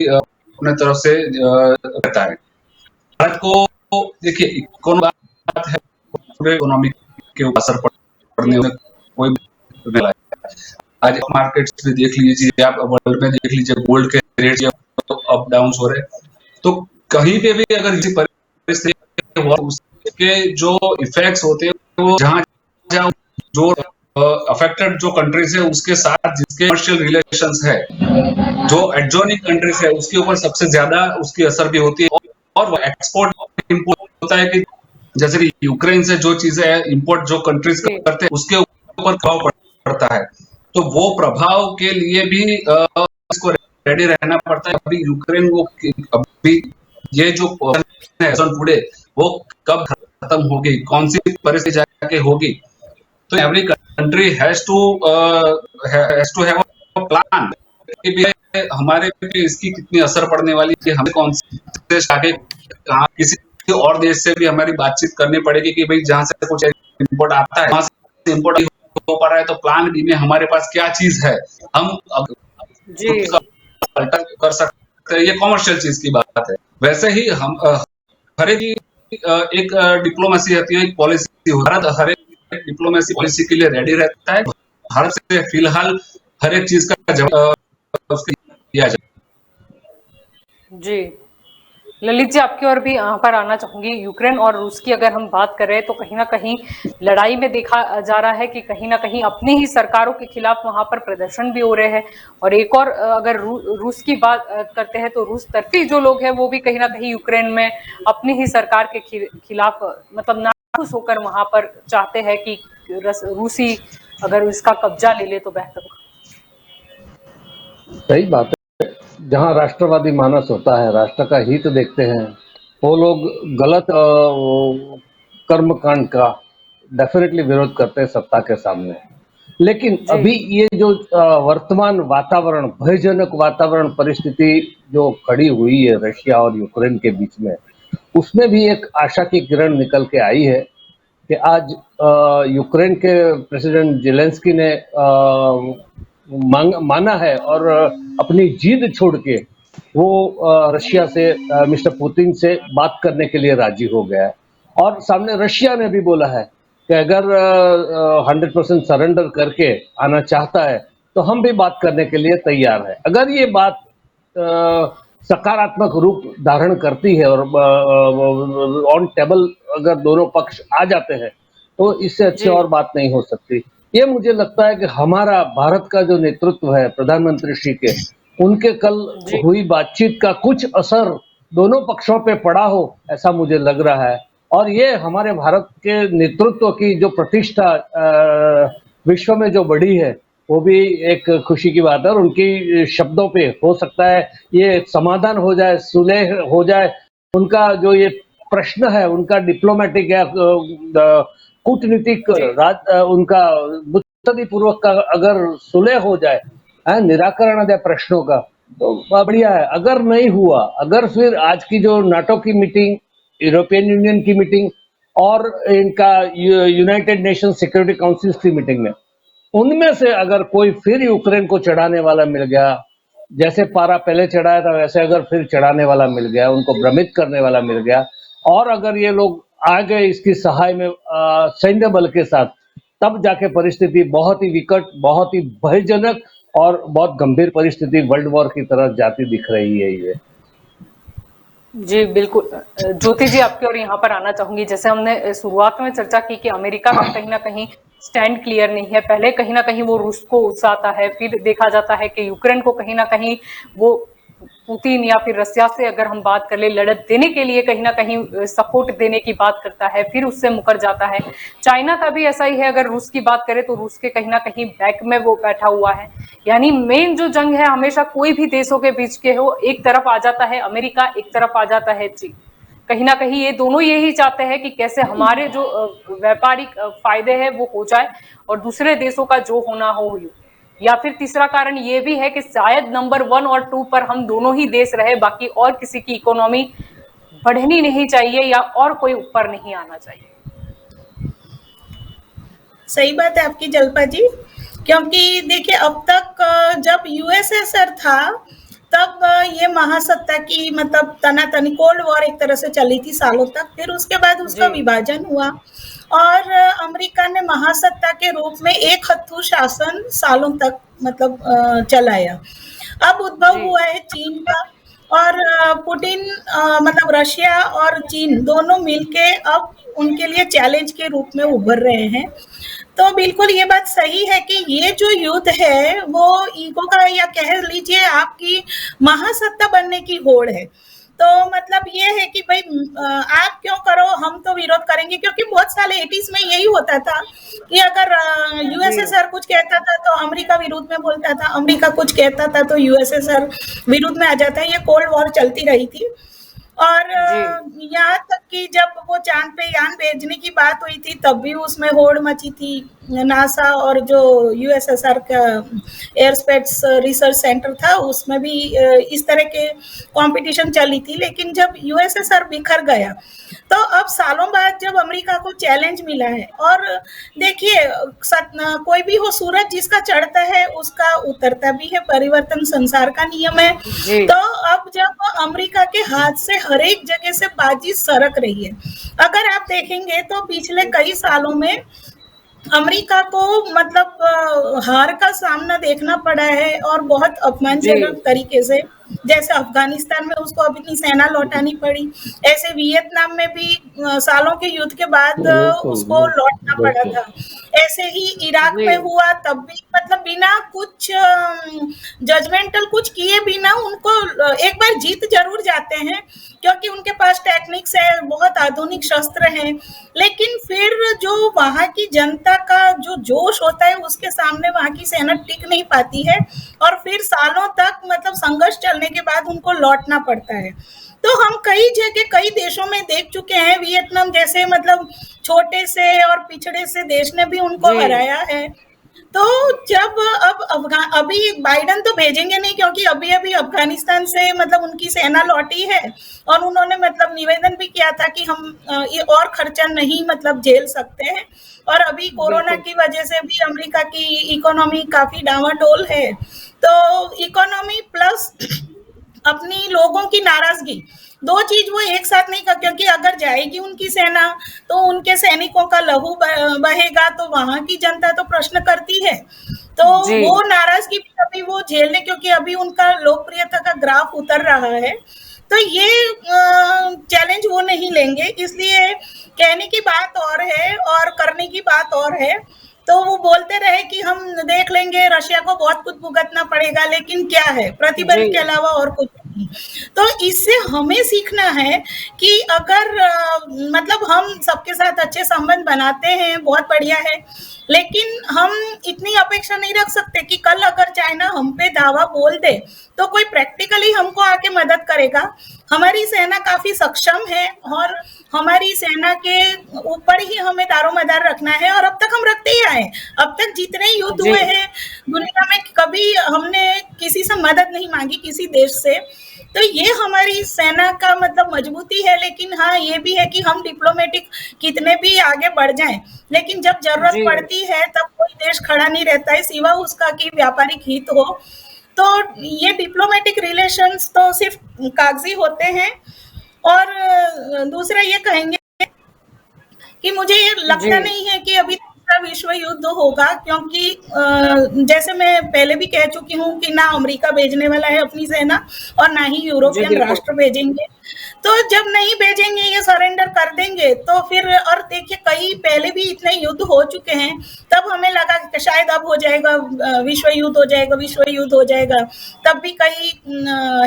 अपने तरफ से रहता है। भारत को देखिए बात है, पूरे इकोनॉमी के ऊपर असर पड़ने में कोई नहीं। आज मार्केट्स में देख लीजिए, आप वर्ल्ड में देख लीजिए, गोल्ड के रेट अप डाउन हो रहे, तो कहीं पे भी अगर इसी परिस्थिति उसके जो इफेक्ट्स होते हैं वो जहाँ जो अफेक्टेड जो कंट्रीज है उसके साथ जिसके कमर्शियल रिलेशंस है, जो एडजॉइनिंग कंट्रीज है उसके ऊपर सबसे ज्यादा उसकी असर भी होती है। और वो एक्सपोर्ट इंपोर्ट होता है कि जैसे कि यूक्रेन से जो चीजें इंपोर्ट जो कंट्रीज करते हैं उसके ऊपर प्रभाव पड़ता है। तो वो प्रभाव के लिए भी इसको रेडी रहना पड़ता है। अभी यूक्रेन को अभी ये जो टुडे वो कब खत्म होगी, कौन सी परिस्थिति जाके होगी, तो every country has to have a plan कि हमारे पे इसकी कितनी असर पड़ने वाली है, हमें कौन से आगे कहाँ किसी और देश से भी हमारी बातचीत करनी पड़ेगी कि भाई जहाँ से कुछ इम्पोर्ट आता है वहां से इम्पोर्ट हो पा रहा है तो प्लान बी में हमारे पास क्या चीज है हम जी कर सकते हैं। ये कॉमर्शियल चीज की बात है। वैसे ही हम हर एक डिप्लोमेसी होती है, एक पॉलिसी होती है। हर एक डिप्लोमेसी पॉलिसी के लिए रेडी रहता है। भारत से फिलहाल हर एक चीज का जवाब दिया जाए। जी ललित जी, आपकी ओर भी यहाँ पर आना चाहूंगी। यूक्रेन और रूस की अगर हम बात करें तो कहीं ना कहीं लड़ाई में देखा जा रहा है कि कहीं ना कहीं अपनी ही सरकारों के खिलाफ वहां पर प्रदर्शन भी हो रहे हैं। और एक और अगर रूस की बात करते हैं तो रूस तर्फी जो लोग हैं वो भी कहीं ना कहीं यूक्रेन में अपनी ही सरकार के खिलाफ मतलब नाखुश होकर वहां पर चाहते हैं कि रूसी अगर इसका कब्जा ले ले तो बेहतर होगा। सही बात है। जहाँ राष्ट्रवादी मानस होता है, राष्ट्र का हित देखते हैं, वो लोग गलत कर्मकांड का डेफिनेटली विरोध करते हैं सत्ता के सामने। लेकिन जी अभी ये जो वर्तमान वातावरण, भयजनक वातावरण परिस्थिति जो खड़ी हुई है रशिया और यूक्रेन के बीच में, उसमें भी एक आशा की किरण निकल के आई है कि आज यूक्रेन के प्रेसिडेंट जेलेंस्की ने माना है और अपनी जिद छोड़ के वो रशिया से मिस्टर पुतिन से बात करने के लिए राजी हो गया है। और सामने रशिया ने भी बोला है कि अगर 100% सरेंडर करके आना चाहता है तो हम भी बात करने के लिए तैयार है। अगर ये बात सकारात्मक रूप धारण करती है और ऑन टेबल अगर दोनों पक्ष आ जाते हैं तो इससे अच्छी जी और बात नहीं हो सकती। ये मुझे लगता है कि हमारा भारत का जो नेतृत्व है प्रधानमंत्री श्री के, उनके कल जी हुई बातचीत का कुछ असर दोनों पक्षों पे पड़ा हो, ऐसा मुझे लग रहा है। और ये हमारे भारत के नेतृत्व की जो प्रतिष्ठा विश्व में जो बढ़ी है, वो भी एक खुशी की बात है। और उनकी शब्दों पे हो सकता है ये समाधान हो जाए, सुलह हो जाए। उनका जो ये प्रश्न है, उनका डिप्लोमेटिक या कूटनीतिक जी उनका मुत्सदी पूर्वक का अगर सुलह हो जाए, निराकरण है प्रश्नों का, तो बढ़िया है। अगर नहीं हुआ, अगर फिर आज की जो नाटो की मीटिंग, यूरोपियन यूनियन की मीटिंग और इनका यूनाइटेड नेशन सिक्योरिटी काउंसिल की मीटिंग में, उनमें से अगर कोई फिर यूक्रेन को चढ़ाने वाला मिल गया, जैसे पारा पहले चढ़ाया था वैसे अगर फिर चढ़ाने वाला मिल गया, उनको भ्रमित करने वाला मिल गया, और अगर ये लोग आ गए इसकी सहाय में सैन्य बल के साथ, तब जाके परिस्थिति बहुत ही विकट, बहुत ही भयजनक और बहुत गंभीर परिस्थिति वर्ल्ड वॉर की तरफ जाती दिख रही है ये। जी बिल्कुल। ज्योति जी आपके और यहाँ पर आना चाहूंगी। जैसे हमने शुरुआत में चर्चा की कि अमेरिका का कहीं ना कहीं स्टैंड क्लियर नहीं है। पहले कहीं ना कहीं वो रूस को उकसाता है, फिर देखा जाता है कि यूक्रेन को कहीं ना कहीं वो पुतिन या फिर रसिया से अगर हम बात कर ले लड़त देने के लिए कहीं ना कहीं सपोर्ट देने की बात करता है, फिर उससे मुकर जाता है। चाइना का भी ऐसा ही है। अगर रूस की बात करें तो रूस के कहीं ना कहीं बैक में वो बैठा हुआ है। यानी मेन जो जंग है हमेशा कोई भी देशों के बीच के हो, एक तरफ आ जाता है अमेरिका, एक तरफ आ जाता है चीन। कहीं ना कहीं ये दोनों यही चाहते हैं कि कैसे हमारे जो व्यापारिक फायदे हैं वो हो जाए और दूसरे देशों का जो होना हो। या फिर तीसरा कारण ये भी है कि शायद नंबर 1 और 2 पर हम दोनों ही देश रहे, बाकी और किसी की इकोनॉमी बढ़नी नहीं चाहिए या और कोई ऊपर नहीं आना चाहिए। सही बात है आपकी जल्पा जी, क्योंकि देखिए अब तक जब यूएसएसआर था तब ये महासत्ता की मतलब तनातनी कोल्ड वॉर एक तरह से चली थी सालों तक। फिर उसके बाद उसका जी विभाजन हुआ और अमेरिका ने महासत्ता के रूप में एक हत्थू शासन सालों तक मतलब चलाया। अब उद्भव जी हुआ है चीन का और पुतिन मतलब रशिया और चीन दोनों मिलके अब उनके लिए चैलेंज के रूप में उभर रहे हैं। तो बिल्कुल ये बात सही है कि ये जो युद्ध है वो ईगो का या कह लीजिए आपकी महासत्ता बनने की होड़ है। तो मतलब ये है कि भाई आप क्यों करो, हम तो विरोध करेंगे, क्योंकि बहुत साल 80s में यही होता था कि अगर जी यूएसएसआर कुछ कहता था तो अमेरिका विरोध में बोलता था, अमेरिका कुछ कहता था तो यूएसएसआर विरोध में आ जाता है। ये कोल्ड वॉर चलती रही थी। और जी यहाँ तक कि जब वो चांद पे यान भेजने की बात हुई थी तब भी उसमें होड़ मची थी। नासा और जो यूएसएसआर का एयर स्पेस रिसर्च सेंटर था उसमें भी इस तरह के कंपटीशन चली थी। लेकिन जब यूएसएसआर बिखर गया तो अब सालों बाद जब अमेरिका को चैलेंज मिला है, और देखिए कोई भी हो, सूरज जिसका चढ़ता है उसका उतरता भी है, परिवर्तन संसार का नियम है। जी तो अब जब अमेरिका के हाथ से हर एक जगह से बाजी सरक रही है, अगर आप देखेंगे तो पिछले कई सालों में अमेरिका को मतलब हार का सामना देखना पड़ा है और बहुत जी अपमानजनक तरीके से। जैसे अफगानिस्तान में उसको अपनी सेना लौटानी पड़ी, ऐसे वियतनाम में भी सालों के युद्ध के बाद बिल्कुल उसको लौटना पड़ा बिल्कुल। था। ऐसे ही इराक जी में हुआ, तब भी मतलब बिना कुछ जजमेंटल कुछ किए बिना उनको एक बार जीत जरूर जाते हैं, क्योंकि उनके पास टेक्निक्स है, बहुत आधुनिक शस्त्र हैं। लेकिन फिर जो वहां की जनता का जो जोश होता है उसके सामने वहां की सेना टिक नहीं पाती है और फिर सालों तक मतलब संघर्ष चलने के बाद उनको लौटना पड़ता है। तो हम कई जगह कई देशों में देख चुके हैं, वियतनाम जैसे मतलब छोटे से और पिछड़े से देश ने भी उनको जी हराया है। तो जब अभी बाइडन तो भेजेंगे नहीं, क्योंकि अभी अभी अफगानिस्तान से मतलब उनकी सेना लौटी है, और उन्होंने मतलब निवेदन भी किया था कि हम ये और खर्चा नहीं मतलब झेल सकते हैं, और अभी कोरोना बिल्कुल की वजह से भी अमेरिका की इकोनॉमी काफी डावाडोल है। तो इकोनॉमी प्लस अपनी लोगों की नाराजगी, दो चीज वो एक साथ नहीं कर, क्योंकि अगर जाएगी उनकी सेना तो उनके सैनिकों का लहू बहेगा, तो वहां की जनता तो प्रश्न करती है। तो जी वो नाराजगी भी अभी वो झेलने, क्योंकि अभी उनका लोकप्रियता का ग्राफ उतर रहा है, तो ये चैलेंज वो नहीं लेंगे। इसलिए कहने की बात और है और करने की बात और है। तो वो बोलते रहे कि हम देख लेंगे, रशिया को बहुत कुछ भुगतना पड़ेगा, लेकिन क्या है, जी प्रतिबंध के अलावा और कुछ नहीं। तो इससे हमें सीखना है कि अगर मतलब हम सबके साथ अच्छे संबंध बनाते हैं, बहुत बढ़िया है, लेकिन हम इतनी अपेक्षा नहीं रख सकते कि कल अगर चाइना हम पे दावा बोल दे तो कोई प्रैक्टिकली हमको आके मदद करेगा। हमारी सेना काफी सक्षम है, और हमारी सेना के ऊपर ही हमें दारोमदार रखना है, और अब तक हम रखते ही आए। अब तक जितने युद्ध जी हुए हैं दुनिया में, कभी हमने किसी से मदद नहीं मांगी, किसी देश से। तो ये हमारी सेना का मतलब मजबूती है। लेकिन हाँ, ये भी है कि हम डिप्लोमेटिक कितने भी आगे बढ़ जाएं, लेकिन जब जरूरत जी पड़ती है तब कोई देश खड़ा नहीं रहता है, सिवा उसका कि व्यापारिक हित हो। तो ये डिप्लोमेटिक रिलेशंस तो सिर्फ कागजी होते हैं। और दूसरा ये कहेंगे कि मुझे ये जी लगता नहीं है कि अभी तीसरा विश्व युद्ध होगा, क्योंकि जैसे मैं पहले भी कह चुकी हूँ कि ना अमेरिका भेजने वाला है अपनी सेना, और ना ही जी यूरोपियन बिल्कुल राष्ट्र भेजेंगे। तो जब नहीं भेजेंगे, ये सरेंडर कर देंगे, तो फिर और देखिए कई पहले भी इतने युद्ध हो चुके हैं, तब हमें लगा कि शायद अब हो जाएगा, विश्व युद्ध हो जाएगा, विश्व युद्ध हो जाएगा। तब भी कई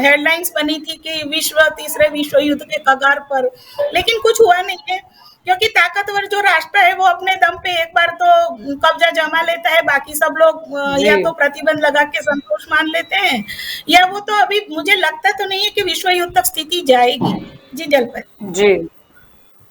हेडलाइंस बनी थी कि तीसरे विश्व युद्ध के कगार पर, लेकिन कुछ हुआ नहीं है, क्योंकि ताकतवर जो राष्ट्र है वो अपने दम पे एक बार तो कब्जा जमा लेता है, बाकी सब लोग जी या तो प्रतिबंध लगा के संतोष मान लेते हैं, या वो तो अभी मुझे लगता तो नहीं है कि विश्व युद्ध तक स्थिति जाएगी। जी जलपत। जी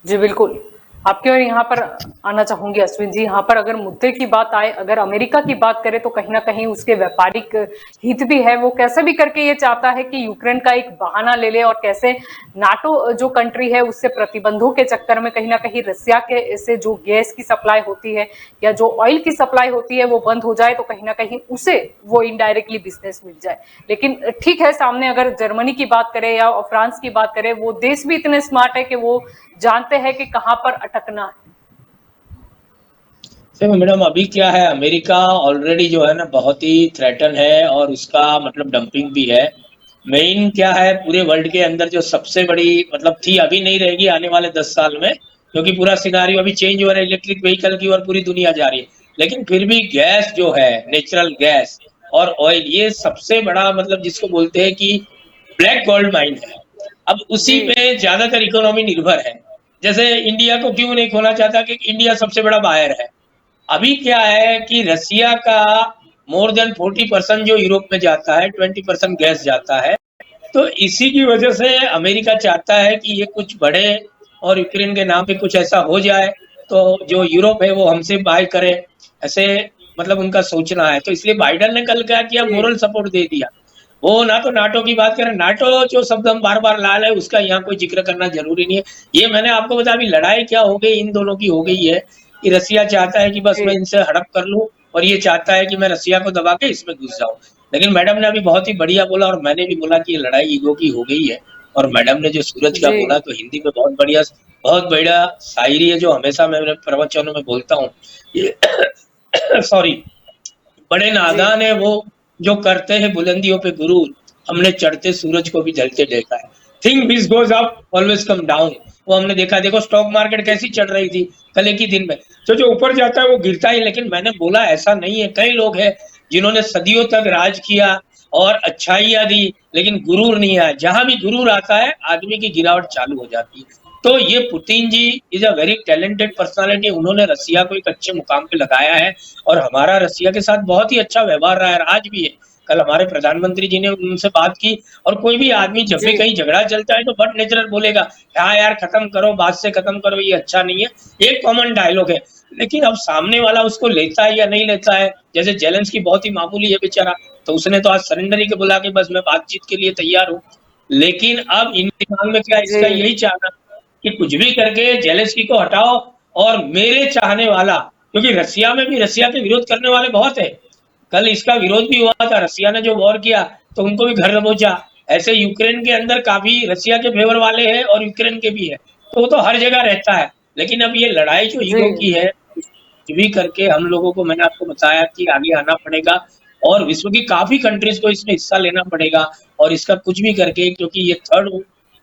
जी बिल्कुल। आपकी और यहाँ पर आना चाहूंगी अश्विन जी। यहाँ पर अगर मुद्दे की बात आए, अगर अमेरिका की बात करें, तो कहीं ना कहीं उसके व्यापारिक हित भी है। वो कैसे भी करके ये चाहता है कि यूक्रेन का एक बहाना ले ले, और कैसे नाटो जो कंट्री है उससे प्रतिबंधों के चक्कर में कहीं ना कहीं रसिया के से जो गैस की सप्लाई होती है या जो ऑयल की सप्लाई होती है वो बंद हो जाए, तो कहीं ना कहीं उसे वो इनडायरेक्टली बिजनेस मिल जाए। लेकिन ठीक है, सामने अगर जर्मनी की बात करें या फ्रांस की बात करें, वो देश भी इतने स्मार्ट है कि वो जानते हैं कि कहां पर अटकना है। देखो मैडम, अभी क्या है, अमेरिका ऑलरेडी जो है ना बहुत ही थ्रेटन है, और उसका मतलब डंपिंग भी है। मेन क्या है, पूरे वर्ल्ड के अंदर जो सबसे बड़ी मतलब थी, अभी नहीं रहेगी आने वाले 10 साल में, क्योंकि पूरा सिनारियो अभी चेंज हो रहा है इलेक्ट्रिक व्हीकल की और पूरी दुनिया जा रही है। लेकिन फिर भी गैस जो है, नेचुरल गैस और ऑयल, ये सबसे बड़ा मतलब जिसको बोलते हैं कि ब्लैक गोल्ड माइन है। अब उसी जी पे ज्यादातर इकोनॉमी निर्भर है। जैसे इंडिया को क्यों नहीं खोना चाहता, कि इंडिया सबसे बड़ा बायर है। अभी क्या है कि रसिया का मोर देन 40% जो यूरोप में जाता है, 20% गैस जाता है। तो इसी की वजह से अमेरिका चाहता है कि ये कुछ बढ़े और यूक्रेन के नाम पे कुछ ऐसा हो जाए, तो जो यूरोप है वो हमसे बाय करे, ऐसे मतलब उनका सोचना है। तो इसलिए बाइडन ने कल क्या किया, जी मोरल सपोर्ट दे दिया। वो ना तो नाटो की बात करें, नाटो जो शब्द हम बार बार ला रहे हैं उसका यहाँ कोई जिक्र करना जरूरी नहीं है। ये मैंने आपको बताया, अभी लड़ाई क्या हो गई, इन दोनों की हो गई है कि रसिया चाहता है कि बस जी मैं इनसे हड़प कर लूं, और ये चाहता है कि मैं रसिया को दबा के इसमें घुस जाऊं। लेकिन मैडम ने अभी बहुत ही बढ़िया बोला, और मैंने भी बोला कि ये लड़ाई ईगो की हो गई है। और मैडम ने जो सूरज का जी बोला, तो हिंदी में बहुत बढ़िया शायरी है, जो हमेशा मैं अपने प्रवचनों में बोलता हूँ। ये सॉरी, बड़े जी नादान है वो जो करते हैं बुलंदियों पे गुरूर, हमने चढ़ते सूरज को भी ढलते देखा है। Thing which goes up always come down, वो हमने देखा। देखो स्टॉक मार्केट कैसी चढ़ रही थी कल एक ही दिन में, तो जो ऊपर जाता है वो गिरता ही। लेकिन मैंने बोला ऐसा नहीं है, कई लोग हैं जिन्होंने सदियों तक राज किया और अच्छाइयां दी, लेकिन गुरूर नहीं आया। जहां भी गुरूर आता है आदमी की गिरावट चालू हो जाती है। तो ये Putin ji is a very talented personality, उन्होंने रसिया को एक अच्छे मुकाम पे लगाया है, और हमारा रसिया के साथ बहुत ही अच्छा व्यवहार रहा है, आज भी है। कल हमारे प्रधानमंत्री जी ने उनसे बात की, और कोई भी आदमी जब भी जी। कहीं झगड़ा चलता है तो बट नेचुरल बोलेगा, हाँ यार खत्म करो, बात से खत्म करो, ये अच्छा नहीं है, एक कॉमन डायलॉग है। लेकिन अब सामने वाला उसको लेता है या नहीं लेता है, जैसे जेलेंस्की बहुत ही मामूली है बेचारा, तो उसने तो आज सरेंडर ही के बुला के बस मैं बातचीत के लिए तैयार हूँ। लेकिन अब इन दिमाग में क्या, इसका जी। यही चाहना कि कुछ भी करके जेलेंस्की को हटाओ, और मेरे चाहने वाला, क्योंकि रसिया में भी रसिया के विरोध करने वाले बहुत है, कल इसका विरोध भी हुआ था, रसिया ने जो वॉर किया तो उनको भी घर दबोचा। ऐसे यूक्रेन के अंदर काफी रसिया के फेवर वाले हैं और यूक्रेन के भी है, तो वो तो हर जगह रहता है। लेकिन अब ये लड़ाई जो जी। ईगो की है, कुछ भी करके हम लोगों को, मैंने आपको बताया कि आगे आना पड़ेगा, और विश्व की काफी कंट्रीज को इसमें हिस्सा लेना पड़ेगा, और इसका कुछ भी करके, क्योंकि ये थर्ड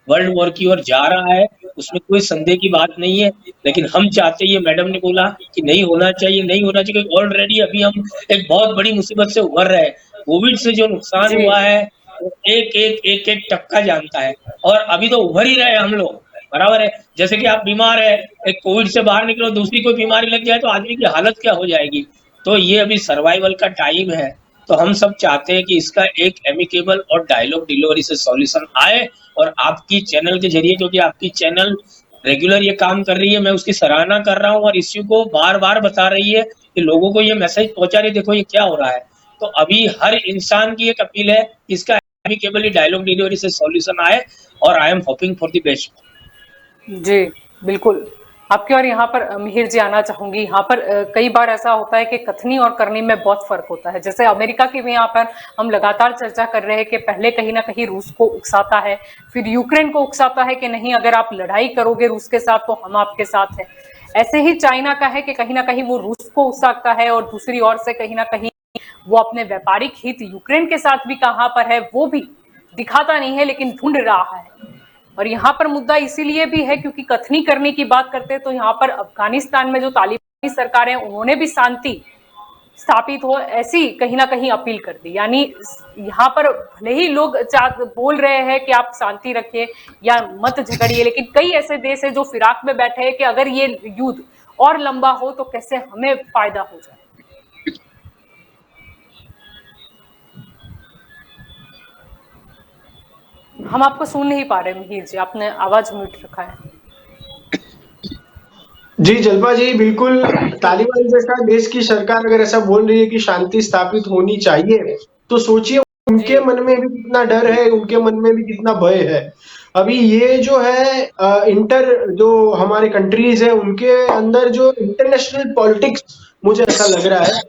वर्ल्ड वॉर की ओर जा रहा है, उसमें कोई संदेह की बात नहीं है। लेकिन हम चाहते, ये मैडम ने बोला कि नहीं होना चाहिए, नहीं होना चाहिए, क्योंकि ऑलरेडी अभी हम एक बहुत बड़ी मुसीबत से उभर रहे हैं। कोविड से जो नुकसान जी। हुआ है वो एक टक्का जानता है, और अभी तो उभर ही रहे हैं हम लोग, बराबर है। जैसे कि आप बीमार है, एक कोविड से बाहर निकलो, दूसरी कोई बीमारी लग जाए तो आदमी की हालत क्या हो जाएगी। तो ये अभी सर्वाइवल का टाइम है, तो हम सब चाहते हैं कि इसका एक एमिकेबल और डायलॉग डिलीवरी से सॉल्यूशन आए, और आपकी चैनल के जरिए, क्योंकि आपकी चैनल रेगुलर ये काम कर रही है, मैं उसकी सराहना कर रहा हूँ, और इश्यू को बार बार बता रही है कि लोगों को ये मैसेज पहुंचा रही है, देखो ये क्या हो रहा है। तो अभी हर इंसान की एक अपील है कि इसका एमिकेबली डायलॉग डिलीवरी से सॉल्यूशन आए, और I am hoping for the best. जी, बिल्कुल। आपके और यहाँ पर मिहिर जी आना चाहूंगी। यहाँ पर कई बार ऐसा होता है कि कथनी और करनी में बहुत फर्क होता है। जैसे अमेरिका की भी यहाँ पर हम लगातार चर्चा कर रहे हैं कि पहले कहीं ना कहीं रूस को उकसाता है, फिर यूक्रेन को उकसाता है कि नहीं अगर आप लड़ाई करोगे रूस के साथ तो हम आपके साथ हैं। ऐसे ही चाइना का है कि कहीं ना कहीं वो रूस को उकसाता है और दूसरी ओर से कहीं ना कहीं वो अपने व्यापारिक हित यूक्रेन के साथ भी कहाँ पर है वो भी दिखाता नहीं है, लेकिन ढूंढ रहा है। और यहाँ पर मुद्दा इसीलिए भी है क्योंकि कथनी करने की बात करते हैं तो यहाँ पर अफगानिस्तान में जो तालिबानी सरकार है उन्होंने भी शांति स्थापित हो ऐसी कहीं ना कहीं अपील कर दी। यानी यहाँ पर भले ही लोग बोल रहे हैं कि आप शांति रखिए या मत झगड़िए, लेकिन कई ऐसे देश है जो फिराक में बैठे हैं कि अगर ये युद्ध और लंबा हो तो कैसे हमें फायदा हो जाए। हम आपको सुन नहीं पा रहे मिहिर जी, आपने आवाज म्यूट रखा है। जी जल्पा जी, बिल्कुल। तालिबान जैसा देश की सरकार अगर ऐसा बोल रही है कि शांति स्थापित होनी चाहिए, तो सोचिए उनके मन में भी कितना डर है, उनके मन में भी कितना भय है। अभी ये जो है इंटर जो हमारे कंट्रीज है उनके अंदर जो इंटरनेशनल पॉलिटिक्स, मुझे ऐसा लग रहा है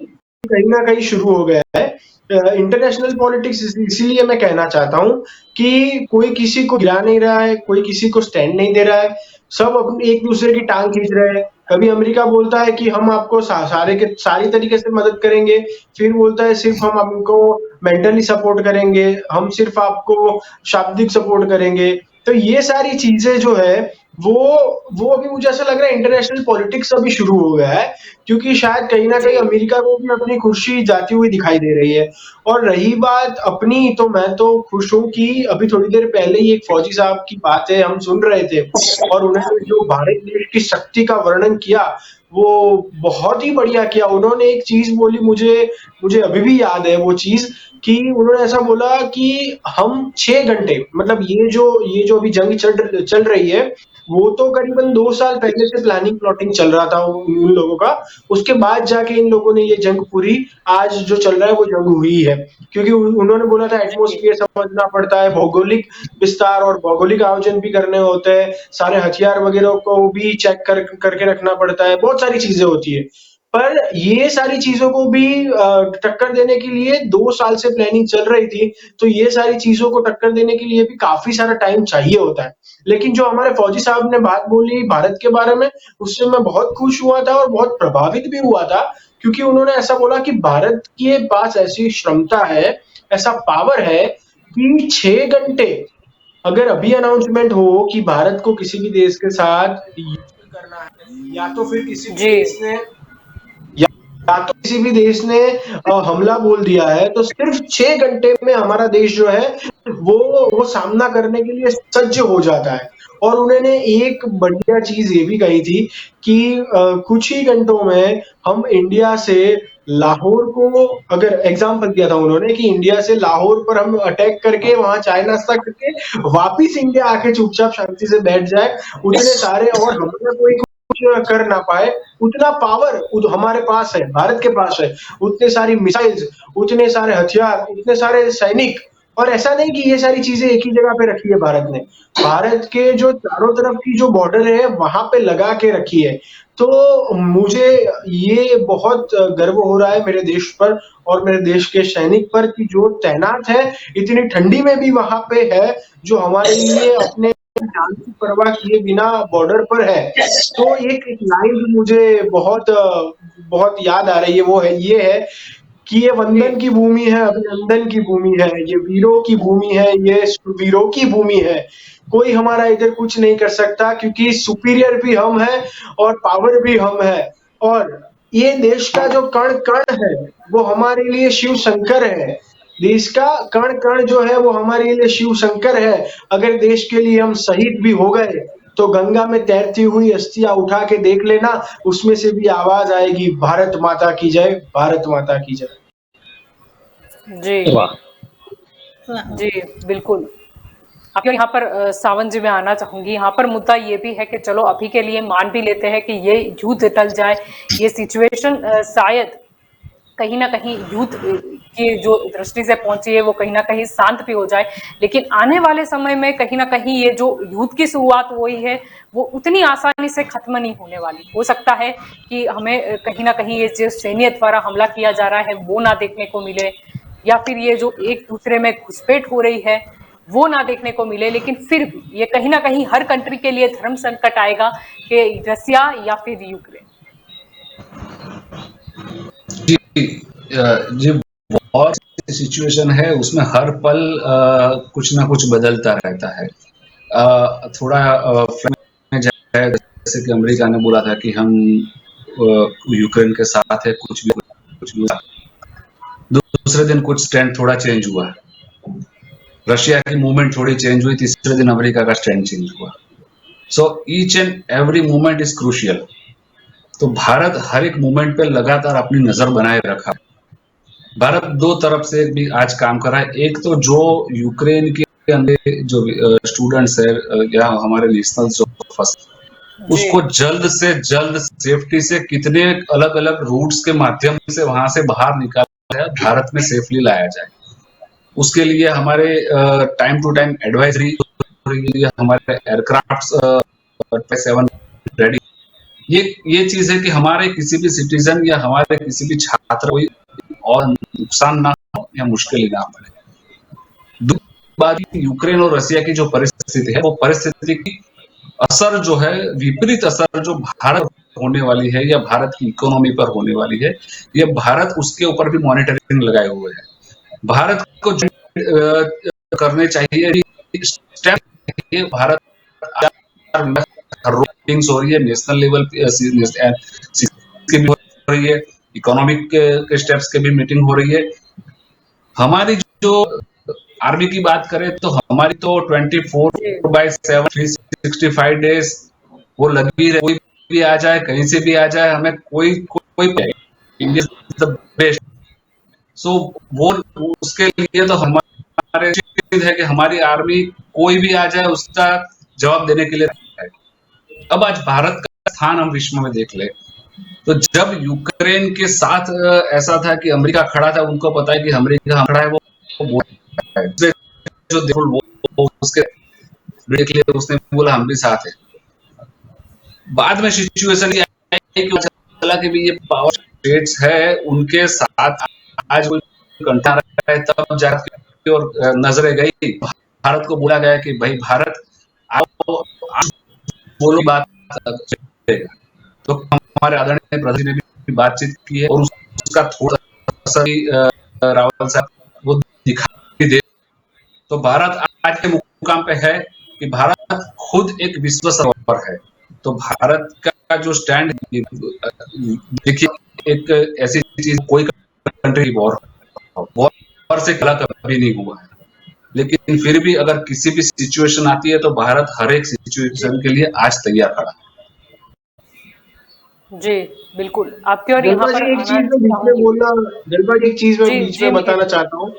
कहीं ना कहीं शुरू हो गया है। इंटरनेशनल पॉलिटिक्स इसीलिए मैं कहना चाहता हूँ कि कोई किसी को गिरा नहीं रहा है, कोई किसी को स्टैंड नहीं दे रहा है, सब अपनी एक दूसरे की टांग खींच रहे हैं। कभी अमेरिका बोलता है कि हम आपको सारी तरीके से मदद करेंगे, फिर बोलता है सिर्फ हम आपको मेंटली सपोर्ट करेंगे, हम सिर्फ आपको शाब्दिक सपोर्ट करेंगे। तो ये सारी चीजें जो है वो अभी मुझे ऐसा लग रहा है इंटरनेशनल पॉलिटिक्स अभी शुरू हो गया है, क्योंकि शायद कहीं ना कहीं अमेरिका को भी अपनी खुशी जाती हुई दिखाई दे रही है। और रही बात अपनी, तो मैं तो खुश हूँ कि अभी थोड़ी देर पहले ही एक फौजी साहब की बातें हम सुन रहे थे और उन्होंने जो भारत देश की शक्ति का वर्णन किया वो बहुत ही बढ़िया किया। उन्होंने एक चीज बोली, मुझे अभी भी याद है वो चीज, कि उन्होंने ऐसा बोला कि हम 6 घंटे, मतलब ये जो अभी जंग चल रही है वो तो करीबन 2 साल पहले से प्लानिंग प्लॉटिंग चल रहा था उन लोगों का। उसके बाद जाके इन लोगों ने ये जंग पूरी, आज जो चल रहा है वो जंग हुई है। क्योंकि उन्होंने बोला था एटमॉस्फेयर समझना पड़ता है, भौगोलिक विस्तार और भौगोलिक आयोजन भी करने होते हैं, सारे हथियार वगैरह को भी चेक करके रखना पड़ता है, बहुत सारी चीजें होती है। पर ये सारी चीजों को भी टक्कर देने के लिए 2 साल से प्लानिंग चल रही थी, तो ये सारी चीजों को टक्कर देने के लिए भी काफी सारा टाइम चाहिए होता है। लेकिन जो हमारे फौजी साहब ने बात बोली भारत के बारे में, उससे मैं बहुत खुश हुआ था और बहुत प्रभावित भी हुआ था, क्योंकि उन्होंने ऐसा बोला कि भारत के पास ऐसी क्षमता है, ऐसा पावर है कि 6 घंटे अगर अभी अनाउंसमेंट हो कि भारत को किसी भी देश के साथ युद्ध करना है, या तो फिर किसी भी जी। देश ने या तो किसी भी देश ने हमला बोल दिया है तो सिर्फ 6 घंटे में हमारा देश जो है वो सामना करने के लिए सज्ज हो जाता है। और उन्होंने एक बढ़िया चीज ये भी कही थी कि कुछ ही घंटों में हम इंडिया से लाहौर को, अगर एग्जाम्पल दिया था उन्होंने कि इंडिया से लाहौर पर हम अटैक करके वहां चाय नाश्ता करके वापिस इंडिया आके चुपचाप शांति से बैठ जाए, उतने सारे और हमारा कोई कुछ कर ना पाए, उतना पावर हमारे पास है, भारत के पास है, उतने सारी मिसाइल्स, उतने सारे हथियार, उतने सारे सैनिक। और ऐसा नहीं कि ये सारी चीजें एक ही जगह पे रखी है भारत ने, भारत के जो चारों तरफ की जो बॉर्डर है वहां पे लगा के रखी है। तो मुझे ये बहुत गर्व हो रहा है मेरे देश पर और मेरे देश के सैनिक पर कि जो तैनात है इतनी ठंडी में भी वहां पे है, जो हमारे लिए अपने जान की परवाह किए बिना बॉर्डर पर है। तो एक लाइन जो मुझे बहुत याद आ रही है वो ये है कि ये वंदन की भूमि है, अभिनंदन की भूमि है, ये वीरों की भूमि है, ये वीरों की भूमि है। कोई हमारा इधर कुछ नहीं कर सकता क्योंकि सुपीरियर भी हम हैं और पावर भी हम है। और ये देश का जो कण कण है वो हमारे लिए शिव शंकर है। देश का कण कण जो है वो हमारे लिए शिव शंकर है। अगर देश के लिए हम शहीद भी हो गए तो गंगा में तैरती हुई अस्थियां उठा के देख लेना, उसमें से भी आवाज आएगी भारत माता की जय, भारत माता की जय। जी वाह। जी बिल्कुल। अब यहाँ पर सावन जी में आना चाहूंगी। यहाँ पर मुद्दा ये भी है कि चलो अभी के लिए मान भी लेते हैं कि ये युद्ध टल जाए, ये सिचुएशन शायद कहीं ना कहीं युद्ध की जो दृष्टि से पहुंची है वो कहीं ना कहीं शांत भी हो जाए, लेकिन आने वाले समय में कहीं ना कहीं ये जो युद्ध की शुरुआत हुई है वो उतनी आसानी से खत्म नहीं होने वाली। हो सकता है कि हमें कहीं ना कहीं ये जो सैन्य द्वारा हमला किया जा रहा है वो ना देखने को मिले, या फिर ये जो एक दूसरे में घुसपैठ हो रही है वो ना देखने को मिले, लेकिन फिर भी ये कहीं ना कहीं हर कंट्री के लिए धर्म संकट आएगा कि रसिया या फिर यूक्रेन। जी वॉर सिचुएशन है, उसमें हर पल कुछ ना कुछ बदलता रहता है। थोड़ा में जाए, जैसे कि अमेरिका ने बोला था कि हम यूक्रेन के साथ है, कुछ भी दूसरे दिन कुछ स्टैंड थोड़ा चेंज हुआ, रशिया की मूवमेंट थोड़ी चेंज हुई, तीसरे दिन अमेरिका का स्टैंड चेंज हुआ। So each and every movement is crucial. तो भारत हर एक मूवमेंट पे लगातार अपनी नजर बनाए रखा। भारत दो तरफ से भी आज काम कर रहा है। एक तो जो यूक्रेन के अंदर जो स्टूडेंट्स है या हमारे लिसनर्स जो फंसे, उसको जल्द से जल्द सेफ्टी से कितने अलग अलग रूट्स के माध्यम से वहां से बाहर निकाला जाए, भारत में सेफली लाया जाए, उसके लिए हमारे टाइम टू टाइम एडवाइजरी, हमारे एयरक्राफ्ट 7 रेडी। ये चीज है कि हमारे किसी भी सिटीजन या हमारे किसी भी छात्र को और नुकसान ना हो या मुश्किल ना पड़े। दूसरी बात, यूक्रेन और रशिया की जो परिस्थिति है वो परिस्थिति की असर जो है, विपरीत असर जो भारत होने वाली है या भारत की इकोनॉमी पर होने वाली है, ये भारत उसके ऊपर भी मॉनिटरिंग लगाए हुए है। भारत को करने चाहिए स्टेप, भारत हो रही है नेशनल लेवल की भी हो रही है, इकोनॉमिक के स्टेप्स के भी मीटिंग हो रही है। हमारी जो आर्मी की बात करें तो हमारी तो 24/7 365 डेज वो लगी रहे, कोई भी आ जाए, कहीं से भी आ जाए, हमें कोई इंडिया इज द बेस्ट। सो वो उसके लिए तो हमारे है कि हमारी आर्मी कोई भी आ जाए उसका जवाब देने के लिए है। अब आज भारत का स्थान हम विश्व में देख ले, तो जब यूक्रेन के साथ ऐसा था कि अमेरिका खड़ा था, उनको पता है कि अमेरिका खड़ा है, वो जो देखो वो उसके देख लिए, उसने बोला हम भी साथ है। बाद में सिचुएशन ये आई कि चला कि भी ये पावर स्टेट्स है, उनके साथ आज कोई कंट्री रहा है, तब जाकर और नजरें गई, भारत को बोला गया कि भाई भारत आओ बोलो बात। तो हमारे आदरणीय प्रधानमंत्री ने भी बातचीत की है और उसका थोड़ा सा रावल साहब वो दिखाई दे। तो भारत आज के मुकाम पे है कि भारत खुद एक विश्व सरोवर है। तो भारत का जो स्टैंड, देखिए एक ऐसी चीज कोई कंट्री वॉर से खिला कभी नहीं हुआ है, लेकिन फिर भी अगर किसी भी सिचुएशन आती है तो भारत हर एक सिचुएशन के लिए आज तैयार खड़ा है। जी बिल्कुल, आपके और यहाँ जलपा पर जी एक आना चीज मैं बीच में चाहूंगी। बोलना जलपा जी एक चीज मैं जी बीच जी में निखिल बताना जी। चाहता हूँ।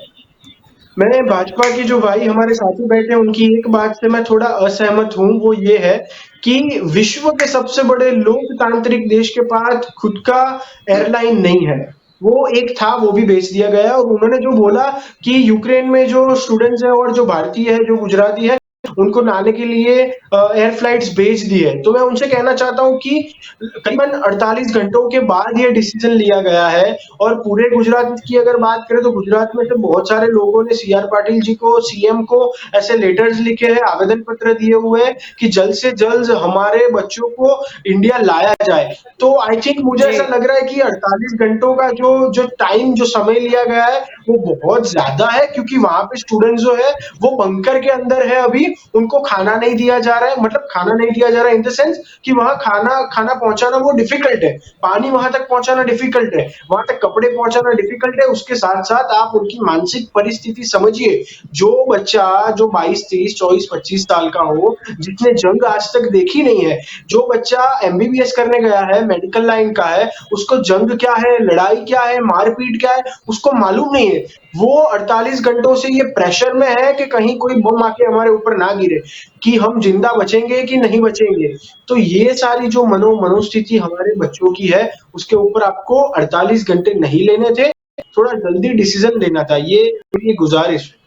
मैं भाजपा के जो भाई हमारे साथी बैठे हैं उनकी एक बात से मैं थोड़ा असहमत हूँ, वो ये है कि विश्व के सबसे बड़े लोकतांत्रिक देश के पास खुद का एयरलाइन नहीं है। वो एक था, वो भी बेच दिया गया। और उन्होंने जो बोला कि यूक्रेन में जो स्टूडेंट्स है और जो भारतीय है, जो गुजराती है, उनको नहाने के लिए एयर फ्लाइट्स भेज दी है। तो मैं उनसे कहना चाहता हूँ कि करीबन 48 घंटों के बाद ये डिसीजन लिया गया है। और पूरे गुजरात की अगर बात करें तो गुजरात में से बहुत सारे लोगों ने सी आर पाटिल जी को, सीएम को ऐसे लेटर्स लिखे हैं, आवेदन पत्र दिए हुए हैं कि जल्द से जल्द हमारे बच्चों को इंडिया लाया जाए। तो आई थिंक मुझे जी ऐसा लग रहा है कि 48 घंटों का जो जो टाइम जो समय लिया गया है वो बहुत ज्यादा है, क्योंकि वहां पे स्टूडेंट जो है वो बंकर के अंदर है अभी। उनको खाना नहीं दिया जा रहा है, मतलब खाना नहीं दिया जा रहा है इन द सेंस कि वहां खाना खाना पहुंचाना वो डिफिकल्ट है, पानी वहां तक पहुंचाना डिफिकल्ट है, वहां तक कपड़े पहुंचाना डिफिकल्ट है। उसके साथ साथ आप उनकी मानसिक परिस्थिति समझिए। जो बच्चा जो 22 23 24 25 साल का हो, जिसने जंग आज तक देखी नहीं है, जो बच्चा एमबीबीएस करने गया है, मेडिकल लाइन का है, उसको जंग क्या है, लड़ाई क्या है, मारपीट क्या है, उसको मालूम नहीं है। वो 48 घंटों से ये प्रेशर में है कि कहीं कोई बम आके हमारे ऊपर ना गिरे, कि हम जिंदा बचेंगे कि नहीं बचेंगे। तो ये सारी जो मनोस्थिति हमारे बच्चों की है, उसके ऊपर आपको 48 घंटे नहीं लेने थे, थोड़ा जल्दी डिसीजन लेना था। ये मेरी गुजारिश है।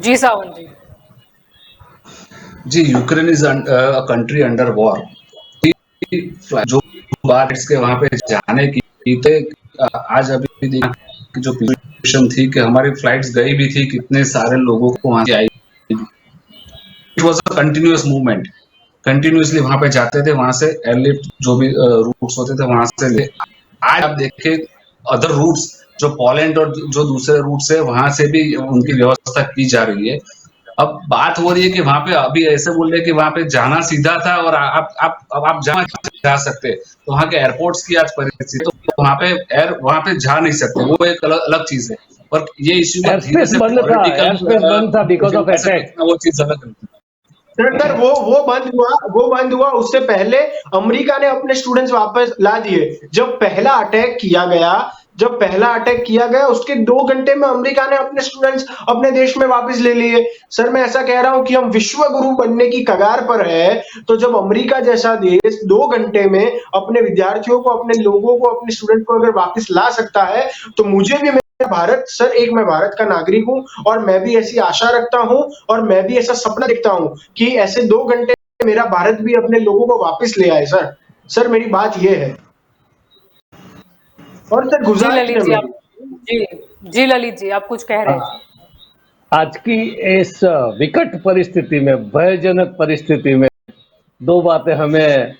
जी सावन जी। जी, Ukraine is a country under war. जो बात इसके वहां पे जाने की थे, आज अभी देखा कि जो सिचुएशन थी कि हमारी फ्लाइट्स गई भी थी, कितने सारे लोगों को वहां से आई। It was a continuous movement, continuously वहां पे जाते थे, वहां से एयरलिफ्ट जो भी रूट्स होते थे वहां से ले। आज आप देखें अदर रूट्स जो पोलैंड और जो दूसरे रूट्स है वहां से भी उनकी व्यवस्था की जा रही है। अब बात हो रही है कि वहां पे अभी ऐसे बोल रहे हैं कि वहां पे जाना सीधा था और आप जहाँ जा सकते, तो वहां के एयरपोर्ट्स की आज परिस्थिति, तो वहां पे जा नहीं सकते, वो एक अलग चीज है। पर ये इश्यू का धीरे एयरस्पेस से बंद था, पॉलिटिकल एयरस्पेस बंद था बिकॉज ऑफ एजेंडा से अटैक। देखना वो चीज अलग है। सर वो बंद हुआ उससे पहले अमेरिका ने अपने स्टूडेंट्स वापस ला दिए। जब पहला अटैक किया गया उसके 2 घंटे में अमेरिका ने अपने स्टूडेंट्स अपने देश में वापस ले लिए। सर मैं ऐसा कह रहा हूं कि हम विश्व गुरु बनने की कगार पर है, तो जब अमेरिका जैसा देश 2 घंटे में अपने विद्यार्थियों को, अपने लोगों को, अपने स्टूडेंट को अगर वापस ला सकता है, तो मुझे भी भारत सर, मैं भारत का नागरिक हूं और मैं भी ऐसी आशा रखता हूं और मैं भी ऐसा सपना देखता हूं कि ऐसे 2 घंटे मेरा भारत भी अपने लोगों को वापस ले आए। सर मेरी बात ये है। और सर जी गुजारिश ललित है जी, मेरी। आप जी ललित जी, आप कुछ कह रहे थे। आज की इस विकट परिस्थिति में, भयजनक परिस्थिति में, दो बातें हमें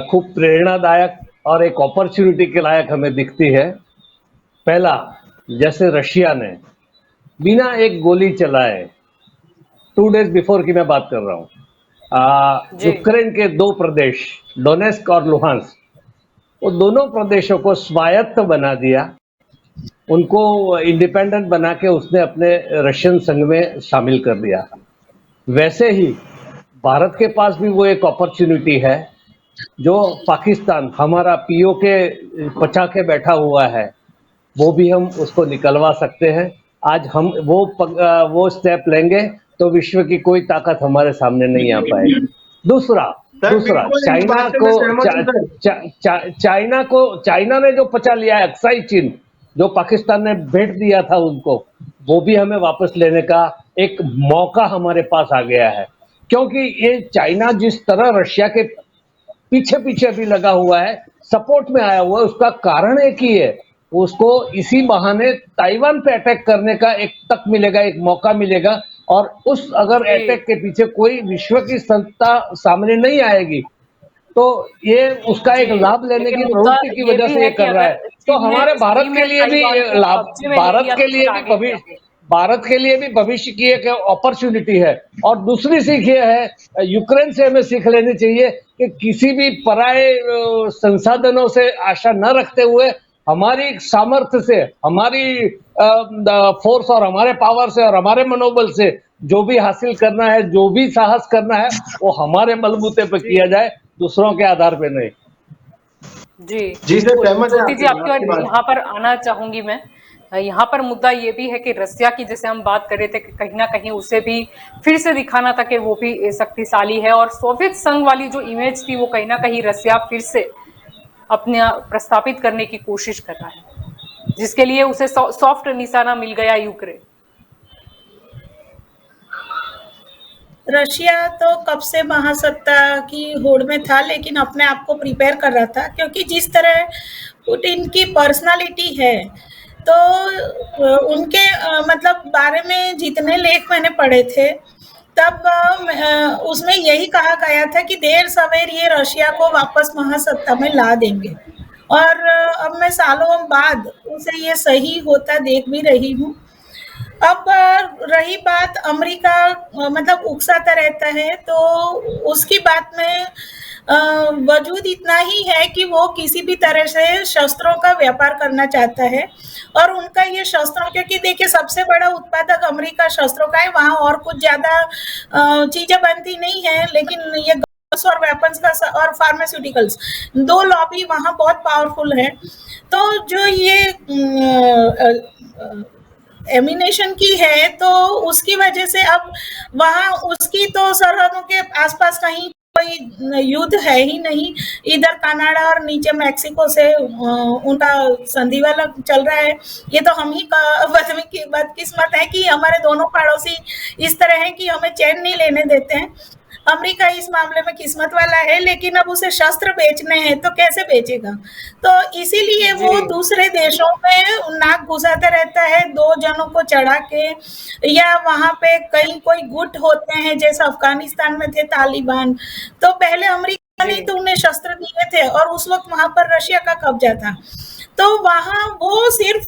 खूब प्रेरणादायक और एक अपॉर्चुनिटी के लायक हमें दिखती है। पहला, जैसे रशिया ने बिना एक गोली चलाए 2 डेज बिफोर की मैं बात कर रहा हूँ, जी यूक्रेन के 2 प्रदेश डोनेस्क और लुहांस्क, वो दोनों प्रदेशों को स्वायत्त बना दिया, उनको इंडिपेंडेंट बना के उसने अपने रशियन संघ में शामिल कर दिया। वैसे ही भारत के पास भी वो एक अपॉर्चुनिटी है जो पाकिस्तान हमारा पीओ के पचा के बैठा हुआ है, वो भी हम उसको निकलवा सकते हैं। आज हम वो स्टेप लेंगे तो विश्व की कोई ताकत हमारे सामने नहीं आ पाएगी। दूसरा, सर बिल्कुल इस चाइना बात से मैं को सहमत हूं सर। चाइना ने जो पचा लिया है अक्साई चीन, जो पाकिस्तान ने भेंट दिया था उनको, वो भी हमें वापस लेने का एक मौका हमारे पास आ गया है। क्योंकि ये चाइना जिस तरह रशिया के पीछे पीछे भी लगा हुआ है, सपोर्ट में आया हुआ है, उसका कारण एक ही है, उसको इसी बहाने ताइवान पे अटैक करने का एक तक मिलेगा, एक मौका मिलेगा। और उस अगर जी अटैक के पीछे कोई विश्व की संस्था सामने नहीं आएगी, तो ये उसका एक जी, लाभ लेने लेकिन की मुद्दा प्रवृत्ति की ये वजह भी से है ये कि कर रहा है। अगर तो चीन ने हमारे भारत सही के में लिए भी ताइवान को लाभ, कब्जे में ले भारत लिया के तो लिए फिर भी आगे क्या भविष्य, होगा? भारत के लिए भी भविष्य की एक अपॉर्चुनिटी है। और दूसरी सीख ये है, यूक्रेन से हमें सीख लेनी चाहिए कि किसी भी पराये संसाधनों से आशा न रखते हुए हमारी सामर्थ्य से, हमारी फोर्स और हमारे पावर से और हमारे मनोबल से जो भी हासिल करना है, जो भी साहस करना है, वो हमारे बलबूते पे किया जाए, दूसरों के आधार पे नहीं। जी जी सर, बिल्कुल। सहमत है ज्योति जी, आपकी आपकी और बात। यहाँ पर आना चाहूंगी मैं। यहाँ पर मुद्दा ये भी है कि रसिया की, जैसे हम बात कर रहे थे, कि कहीं ना कहीं उसे भी फिर से दिखाना था कि वो भी शक्तिशाली है, और सोवियत संघ वाली जो इमेज थी वो कहीं ना कहीं रसिया फिर से अपने प्रस्थापित करने की कोशिश कर रहा है, जिसके लिए उसे सॉफ्ट निशाना मिल गया यूक्रेन। रशिया तो कब से महासत्ता की होड़ में था, लेकिन अपने आप को प्रिपेयर कर रहा था, क्योंकि जिस तरह पुतिन की पर्सनालिटी है, तो उनके मतलब बारे में जितने लेख मैंने पढ़े थे, तब उसमें यही कहा गया था कि देर सवेर ये रशिया को वापस महासत्ता में ला देंगे। और अब मैं सालों बाद उसे ये सही होता देख भी रही हूँ। अब रही बात अमेरिका, मतलब उकसाता रहता है, तो उसकी बात में वजूद इतना ही है कि वो किसी भी तरह से शस्त्रों का व्यापार करना चाहता है, और उनका ये शस्त्रों, क्योंकि देखिए सबसे बड़ा उत्पादक अमेरिका शस्त्रों का है, वहाँ और कुछ ज्यादा चीजें बनती नहीं है, लेकिन ये गन्स और वेपन्स का और फार्मास्यूटिकल्स, दो लॉबी वहाँ बहुत पावरफुल है। तो जो ये एमिनेशन की है, तो उसकी वजह से अब वहाँ उसकी तो सरहदों के आसपास कहीं कोई युद्ध है ही नहीं। इधर कनाडा और नीचे मैक्सिको से उनका संधि वाला चल रहा है। ये तो हम ही बदकिस्मत है कि हमारे दोनों पड़ोसी इस तरह है कि हमें चैन नहीं लेने देते हैं। अमेरिका इस मामले में किस्मत वाला है, लेकिन अब उसे शस्त्र बेचने हैं तो कैसे बेचेगा? तो इसीलिए वो दूसरे देशों में नाक घुसाता रहता है, दो जनों को चढ़ा के, या वहां पे कहीं कोई गुट होते हैं, जैसे अफगानिस्तान में थे तालिबान, तो पहले अमेरिका ने तो उन्हें शस्त्र दिए थे, और उस वक्त वहां पर रशिया का कब्जा था। तो वहां वो सिर्फ,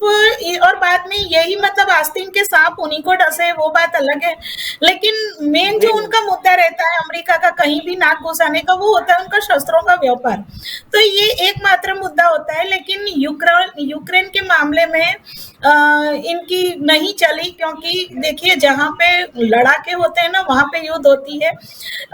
और बाद में यही मतलब आस्तीन के सांप उन्हीं को डसे, वो बात अलग है, लेकिन मेन जो उनका मुद्दा रहता है अमेरिका का कहीं भी नाक घुसाने का, वो होता है उनका शस्त्रों का व्यापार। तो ये एकमात्र मुद्दा होता है, लेकिन यूक्रेन के मामले में इनकी नहीं चली, क्योंकि देखिए जहाँ पे लड़ाके होते हैं ना, वहां पे युद्ध होती है।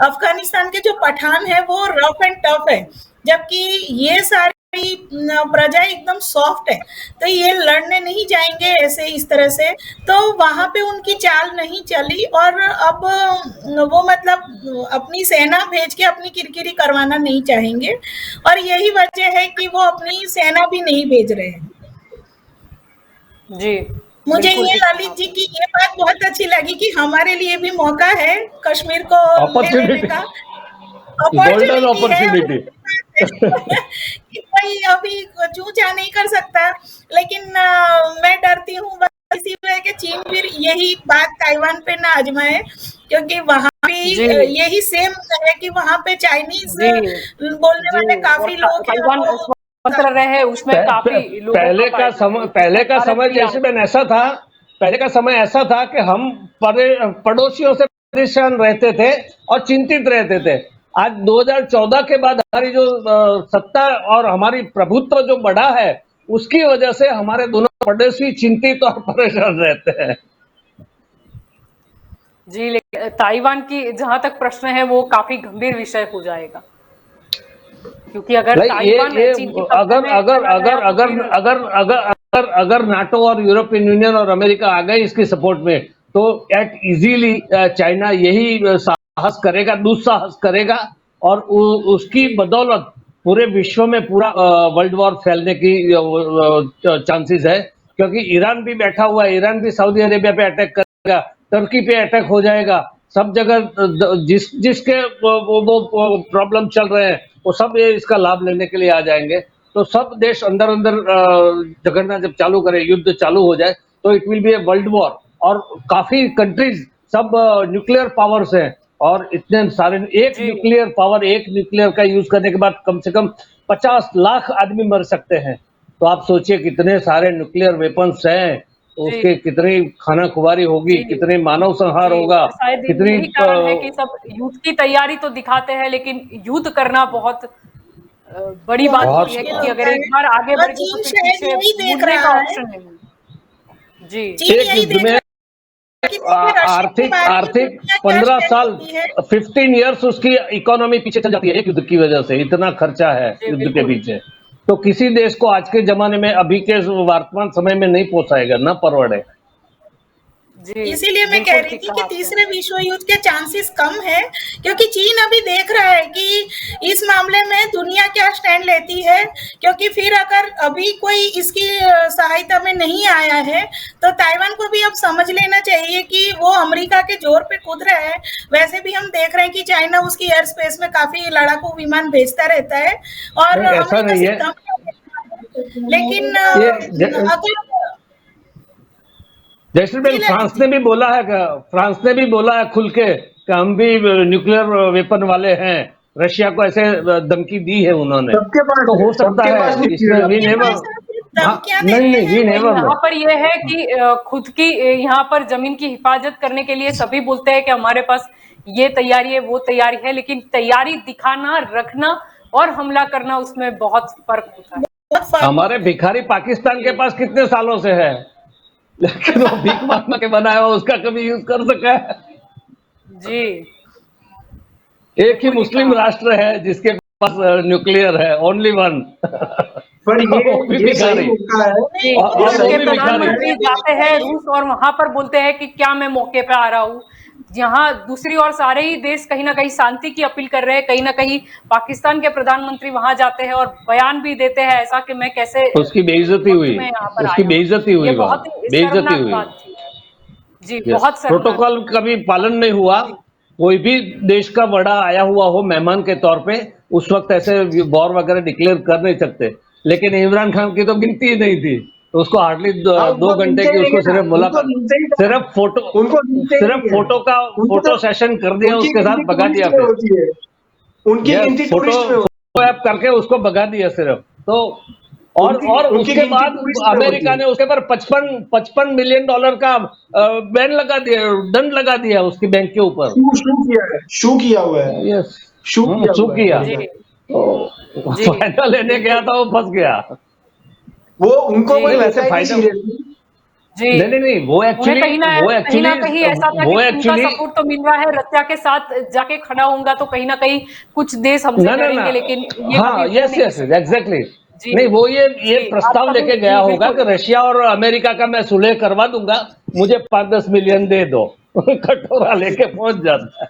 अफगानिस्तान के जो पठान है वो रफ एंड टफ है, जबकि ये सारी प्रजा एकदम सॉफ्ट है, तो ये लड़ने नहीं जाएंगे ऐसे इस तरह से। तो वहां पे उनकी चाल नहीं चली, और अब वो मतलब अपनी सेना भेज के अपनी किरकिरी करवाना नहीं चाहेंगे, और यही वजह है कि वो अपनी सेना भी नहीं भेज रहे हैं। जी, मुझे बिल्कुल ये ठीक ललित जी की ये बात बहुत अच्छी लगी कि हमारे लिए भी मौका है कश्मीर को ले लेने का, गोल्डन अपॉर्चुनिटी है। अपॉर्चुनिटी। कि कोई अभी चूचा नहीं कर सकता, लेकिन मैं डरती हूँ बस इसी वजह के चीन भी यही बात ताइवान पे ना आजमाए, क्योंकि वहां भी जी यही सेम है कि वहां पे चाइनीज जी बोलने जी, वाले और काफी लोग हैं। ताइवान स्वतंत्र रहे, उसमें काफी लोगों पहले का समय जैसे मैंने ऐसा था, पहले का समय ऐसा था कि हम पड़ोसियों से परेशान रहते थे और चिंतित रहते थे। आज 2014 के बाद हमारी जो सत्ता और हमारी प्रभुत्व जो बढ़ा है, उसकी वजह से हमारे दोनों पड़ोसी चिंतित और परेशान रहते हैं। जी, लेकिन ताइवान की जहां तक प्रश्न है वो काफी गंभीर विषय हो जाएगा, क्योंकि अगर ताइवान चीन की अगर अगर अगर अगर अगर अगर अगर नाटो और यूरोपियन यूनियन और अमेरिका आ गए इसकी सपोर्ट में, तो एट इजीली चाइना यही साहस करेगा, दुस्साहस करेगा, और उसकी बदौलत पूरे विश्व में पूरा वर्ल्ड वॉर फैलने की चांसेस है, क्योंकि ईरान भी बैठा हुआ है, ईरान भी सऊदी अरेबिया पे अटैक करेगा, टर्की पे अटैक हो जाएगा, सब जगह जिसके वो प्रॉब्लम चल रहे हैं, वो सब ये इसका लाभ लेने के लिए आ जाएंगे। तो सब देश अंदर अंदर झगड़ना जब चालू करे, युद्ध चालू हो जाए, तो it will be a world war. और काफी कंट्रीज सब न्यूक्लियर पावर्स हैं, और इतने सारे एक न्यूक्लियर का यूज करने के बाद कम से कम 50 लाख आदमी मर सकते हैं। तो आप सोचिए कितने सारे न्यूक्लियर वेपन्स हैं, तो उसके कितनी खाना खुबारी होगी, जी कितने मानव संहार जी, होगा, और शायद कितनी यही कारण है कि सब युद्ध की तैयारी तो दिखाते हैं, लेकिन युद्ध करना बहुत बड़ी बात बहुत होती बहुत है, मुश्किल क्योंकि होता अगर एक है। बार आगे और बढ़ गए तो चीन फिर शायद पीछे यही देख मुड़ने का रहा है, ऑप्शन नहीं है। जी चीन एक यही युद्ध देख में रहा है कि देखिए रशिया के आर्थिक बारे में आर्थिक दुनिया क्या 15 स्टैंड साल लेती है। 15 इयर्स उसकी इकोनॉमी पीछे चल जाती है एक युद्ध की वजह से, इतना खर्चा है जी युद्ध के बिल्कुल। पीछे। तो किसी देश को आज के जमाने में, अभी के वर्तमान समय में नहीं पोसाएगा, ना परवड़े। जी इसीलिए मैं कह बिल्कुल रही ठीक थी कि कहा आपने। तीसरे विश्व युद्ध के चांसेस कम है, क्योंकि चीन अभी देख रहा है कि इस मामले में दुनिया क्या स्टैंड लेती है। क्योंकि फिर अगर अभी कोई इसकी सहायता में नहीं आया है, तो ताइवान को भी अब समझ लेना चाहिए कि वो अमेरिका के जोर पे कूद रहा है। वैसे भी हम देख रहे हैं कि चाइना उसकी एयर स्पेस में काफी लड़ाकू विमान भेजता रहता है और नहीं, ऐसा अमेरिका नहीं सिर्फ है। लेकिन अगर जैसलमेर जी ललित फ्रांस जी। ने भी बोला है, फ्रांस ने भी बोला है खुल के कि हम भी न्यूक्लियर वेपन वाले हैं, रशिया को ऐसे धमकी दी है उन्होंने। सबके पास तो है, हो सकता सबके है पास इसमें न्यूक्लियर वी उनके नेवर। पास सिर्फ हाँ, धमकियां नहीं देते नहीं, हैं। वी नहीं, नेवर नो। यहाँ पर ये है कि खुद की यहाँ पर जमीन की हिफाजत करने के लिए सभी बोलते हैं कि हमारे पास ये तैयारी है, वो तैयारी है, लेकिन तैयारी दिखाना, रखना और हमला करना, उसमें बहुत फर्क होता है। बहुत फर्क हमारे होता है। भिखारी पाकिस्तान के जी पास कितने सालों से है, लेकिन वो भीख मांग के बनाया हुआ उसका कभी यूज कर सका है? जी एक ही बिल्कुल ठीक कहा मुस्लिम आपने। राष्ट्र है जिसके पास न्यूक्लियर है, ओनली वन। पर वो भी ये सही भिखारी, मौका है, जी, नहीं, ये और वो भारत सही के भी मौका भिखारी। प्रधानमंत्री है। अभी जाते हैं नहीं। रूस और वहां पर बोलते हैं कि क्या मैं मौके पे आ रहा हूँ। यहाँ दूसरी ओर सारे ही देश कहीं ना कहीं शांति की अपील कर रहे हैं, कहीं ना कहीं पाकिस्तान के प्रधानमंत्री वहां जाते हैं और बयान भी देते हैं ऐसा कि मैं कैसे उसकी बेइज्जती वक्त हुई, में यहाँ पर उसकी आया हूँ। बेइज्जती ये हुई वहां, बहुत ही बेइज्जती शर्मनाक हुई। बात थी। जी यस, बहुत शर्मनाक प्रोटोकॉल का भी पालन नहीं हुआ। थी। कोई भी देश का बड़ा आया हुआ हो मेहमान के तौर पे, उस वक्त ऐसे वॉर वगैरह डिक्लेयर कर नहीं सकते। लेकिन इमरान खान की तो गिनती ही नहीं थी, तो उसको हार्डली हाँ, दो उनको घंटे गिनते की नहीं उसको है ना, सिर्फ उनको मुलाकात, गिनते ही था, सिर्फ फोटो, उनको गिनते सिर्फ नहीं है। उनको तो फोटो सेशन कर दिया, उनकी उसके साथ गिनती भगा दिया टूरिस्ट में फिर। होती है, उनकी यस, गिनती फोटो टूरिस्ट में होती फोटो ऐप करके उसको भगा दिया सिर्फ। तो है, और उनकी उसके गिनती बाद टूरिस्ट में होती अमेरिका है। ने उसके पर 55 मिलियन डॉलर का बैन लगा दिया, दंड लगा दिया उसकी बैंक के ऊपर। शू किया है, शू किया हुआ है, यस, शू किया सू हुआ है किया। जी अमेरिका ने। तो जी फायदा लेने गया बिल्कुल। था, वो फंस गया। वो उनको जी कोई नहीं, वैसे लेता ही नहीं फायदा, सीरियसली। जी नहीं, उन्हें कहीं ना कहीं ऐसा था कि वो उनका एक्चुअली सपोर्ट तो मिल रहा है, रशिया के साथ जाके खड़ा होऊंगा तो कहीं ना कहीं कुछ देश हमसे ना, डरेंगे, लेकिन ये हाँ, कभी हो यस नहीं यस सकता। एग्जैक्टली। जी नहीं, वो ये जी आप प्रस्ताव कभी लेके गया जी होगा बिल्कुल कि रशिया और अमेरिका का मैं सुलह करवा दूंगा, मुझे 5-10 मिलियन दे दो। कटोरा लेके पहुंच जाता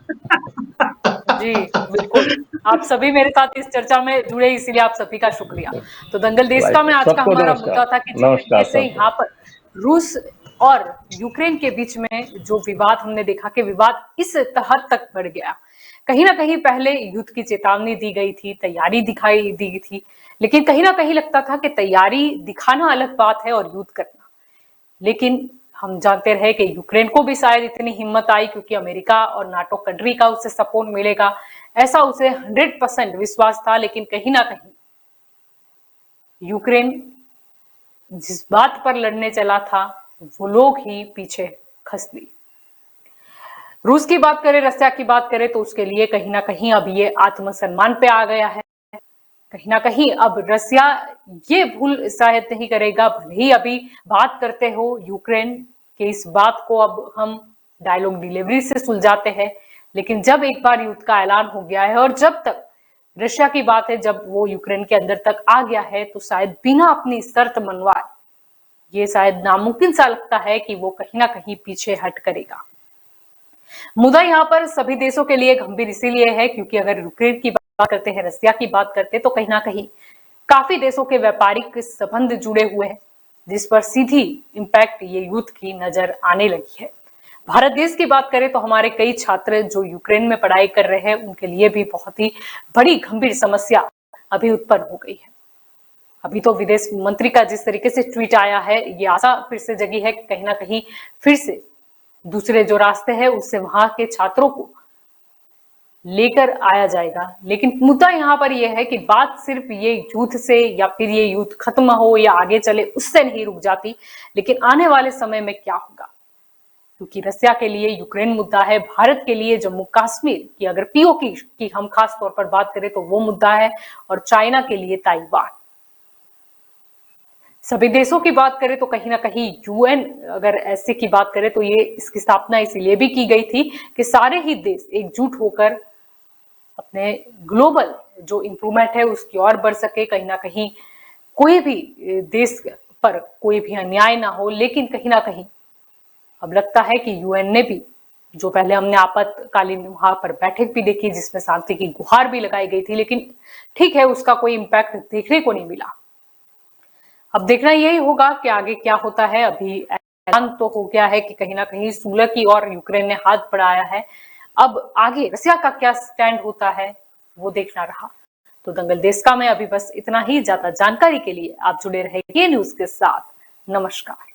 जी बिल्कुल। आप सभी मेरे साथ इस चर्चा में जुड़े, इसीलिए आप सभी का शुक्रिया। तो दंगल है। देश का राइट, में आज का सबको हमारा नमस्कार। मुद्दा था कि जिस नमस्कार तरीके से सबको। यहाँ पर रूस और यूक्रेन के बीच में जो विवाद हमने देखा कि विवाद इस हद तक बढ़ गया। कहीं ना कहीं पहले युद्ध की चेतावनी दी गई थी, तैयारी दिखाई दी थी, लेकिन कहीं ना कहीं लगता था कि तैयारी दिखाना अलग बात है और युद्ध करना। लेकिन हम जानते रहे कि यूक्रेन को भी शायद इतनी हिम्मत आई क्योंकि अमेरिका और नाटो कंट्री का उसे सपोर्ट मिलेगा, ऐसा उसे 100% विश्वास था। लेकिन कहीं ना कहीं यूक्रेन जिस बात पर लड़ने चला था, वो लोग ही पीछे खस दिए। रूस की बात करें, रशिया की बात करें, तो उसके लिए कहीं ना कहीं अब ये आत्मसम्मान पे आ गया है। कहीं ना कहीं अब रशिया ये भूल शायद नहीं करेगा, भले ही अभी बात करते हो यूक्रेन के इस बात को अब हम डायलॉग डिलीवरी से सुलझाते हैं, लेकिन जब एक बार युद्ध का ऐलान हो गया है और जब तक रशिया की बात है, जब वो यूक्रेन के अंदर तक आ गया है, तो शायद बिना अपनी शर्त मनवाए ये शायद नामुमकिन सा लगता है कि वो कहीं ना कहीं पीछे हट करेगा। मुद्दा यहाँ पर सभी देशों के लिए गंभीर इसीलिए है क्योंकि अगर यूक्रेन की बात करते हैं, रशिया की बात करते हैं, तो कहीं ना कहीं काफी देशों के व्यापारिक संबंध जुड़े हुए हैं, जिस पर सीधी इंपैक्ट ये युद्ध की नजर आने लगी है। भारत देश की बात करें तो हमारे कई छात्र जो यूक्रेन में पढ़ाई कर रहे हैं, उनके लिए भी बहुत ही बड़ी गंभीर समस्या अभी उत्पन्न हो गई है। अभी तो विदेश मंत्री का जिस तरीके से ट्वीट आया है, ये आशा फिर से जगी है कि कहीं ना कहीं फिर से दूसरे जो रास्ते हैं उससे वहां के छात्रों को लेकर आया जाएगा। लेकिन मुद्दा यहाँ पर यह है कि बात सिर्फ ये युद्ध से या फिर ये युद्ध खत्म हो या आगे चले उससे नहीं रुक जाती, लेकिन आने वाले समय में क्या होगा, क्योंकि रसिया के लिए यूक्रेन मुद्दा है, भारत के लिए जम्मू कश्मीर की अगर पीओके की हम खास तौर पर बात करें तो वो मुद्दा है, और चाइना के लिए ताइवान। सभी देशों की बात करें तो कहीं ना कहीं यूएन अगर ऐसे की बात करें तो ये इसकी स्थापना इसीलिए भी की गई थी कि सारे ही देश एकजुट होकर अपने ग्लोबल जो इंप्रूवमेंट है उसकी ओर बढ़ सके, कहीं ना कहीं कोई भी देश पर कोई भी अन्याय ना हो। लेकिन कहीं ना कहीं अब लगता है कि यूएन ने भी, जो पहले हमने आपातकालीन वहां पर बैठक भी देखी जिसमें शांति की गुहार भी लगाई गई थी, लेकिन ठीक है उसका कोई इम्पैक्ट देखने को नहीं मिला। अब देखना यही होगा कि आगे क्या होता है। अभी ऐलान तो हो गया है कि कहीं ना कहीं सुलह की ओर यूक्रेन ने हाथ बढ़ाया है, अब आगे रसिया का क्या स्टैंड होता है वो देखना रहा। तो दंगल देश का में अभी बस इतना ही। ज्यादा जानकारी के लिए आप जुड़े रहे के न्यूज के साथ। नमस्कार।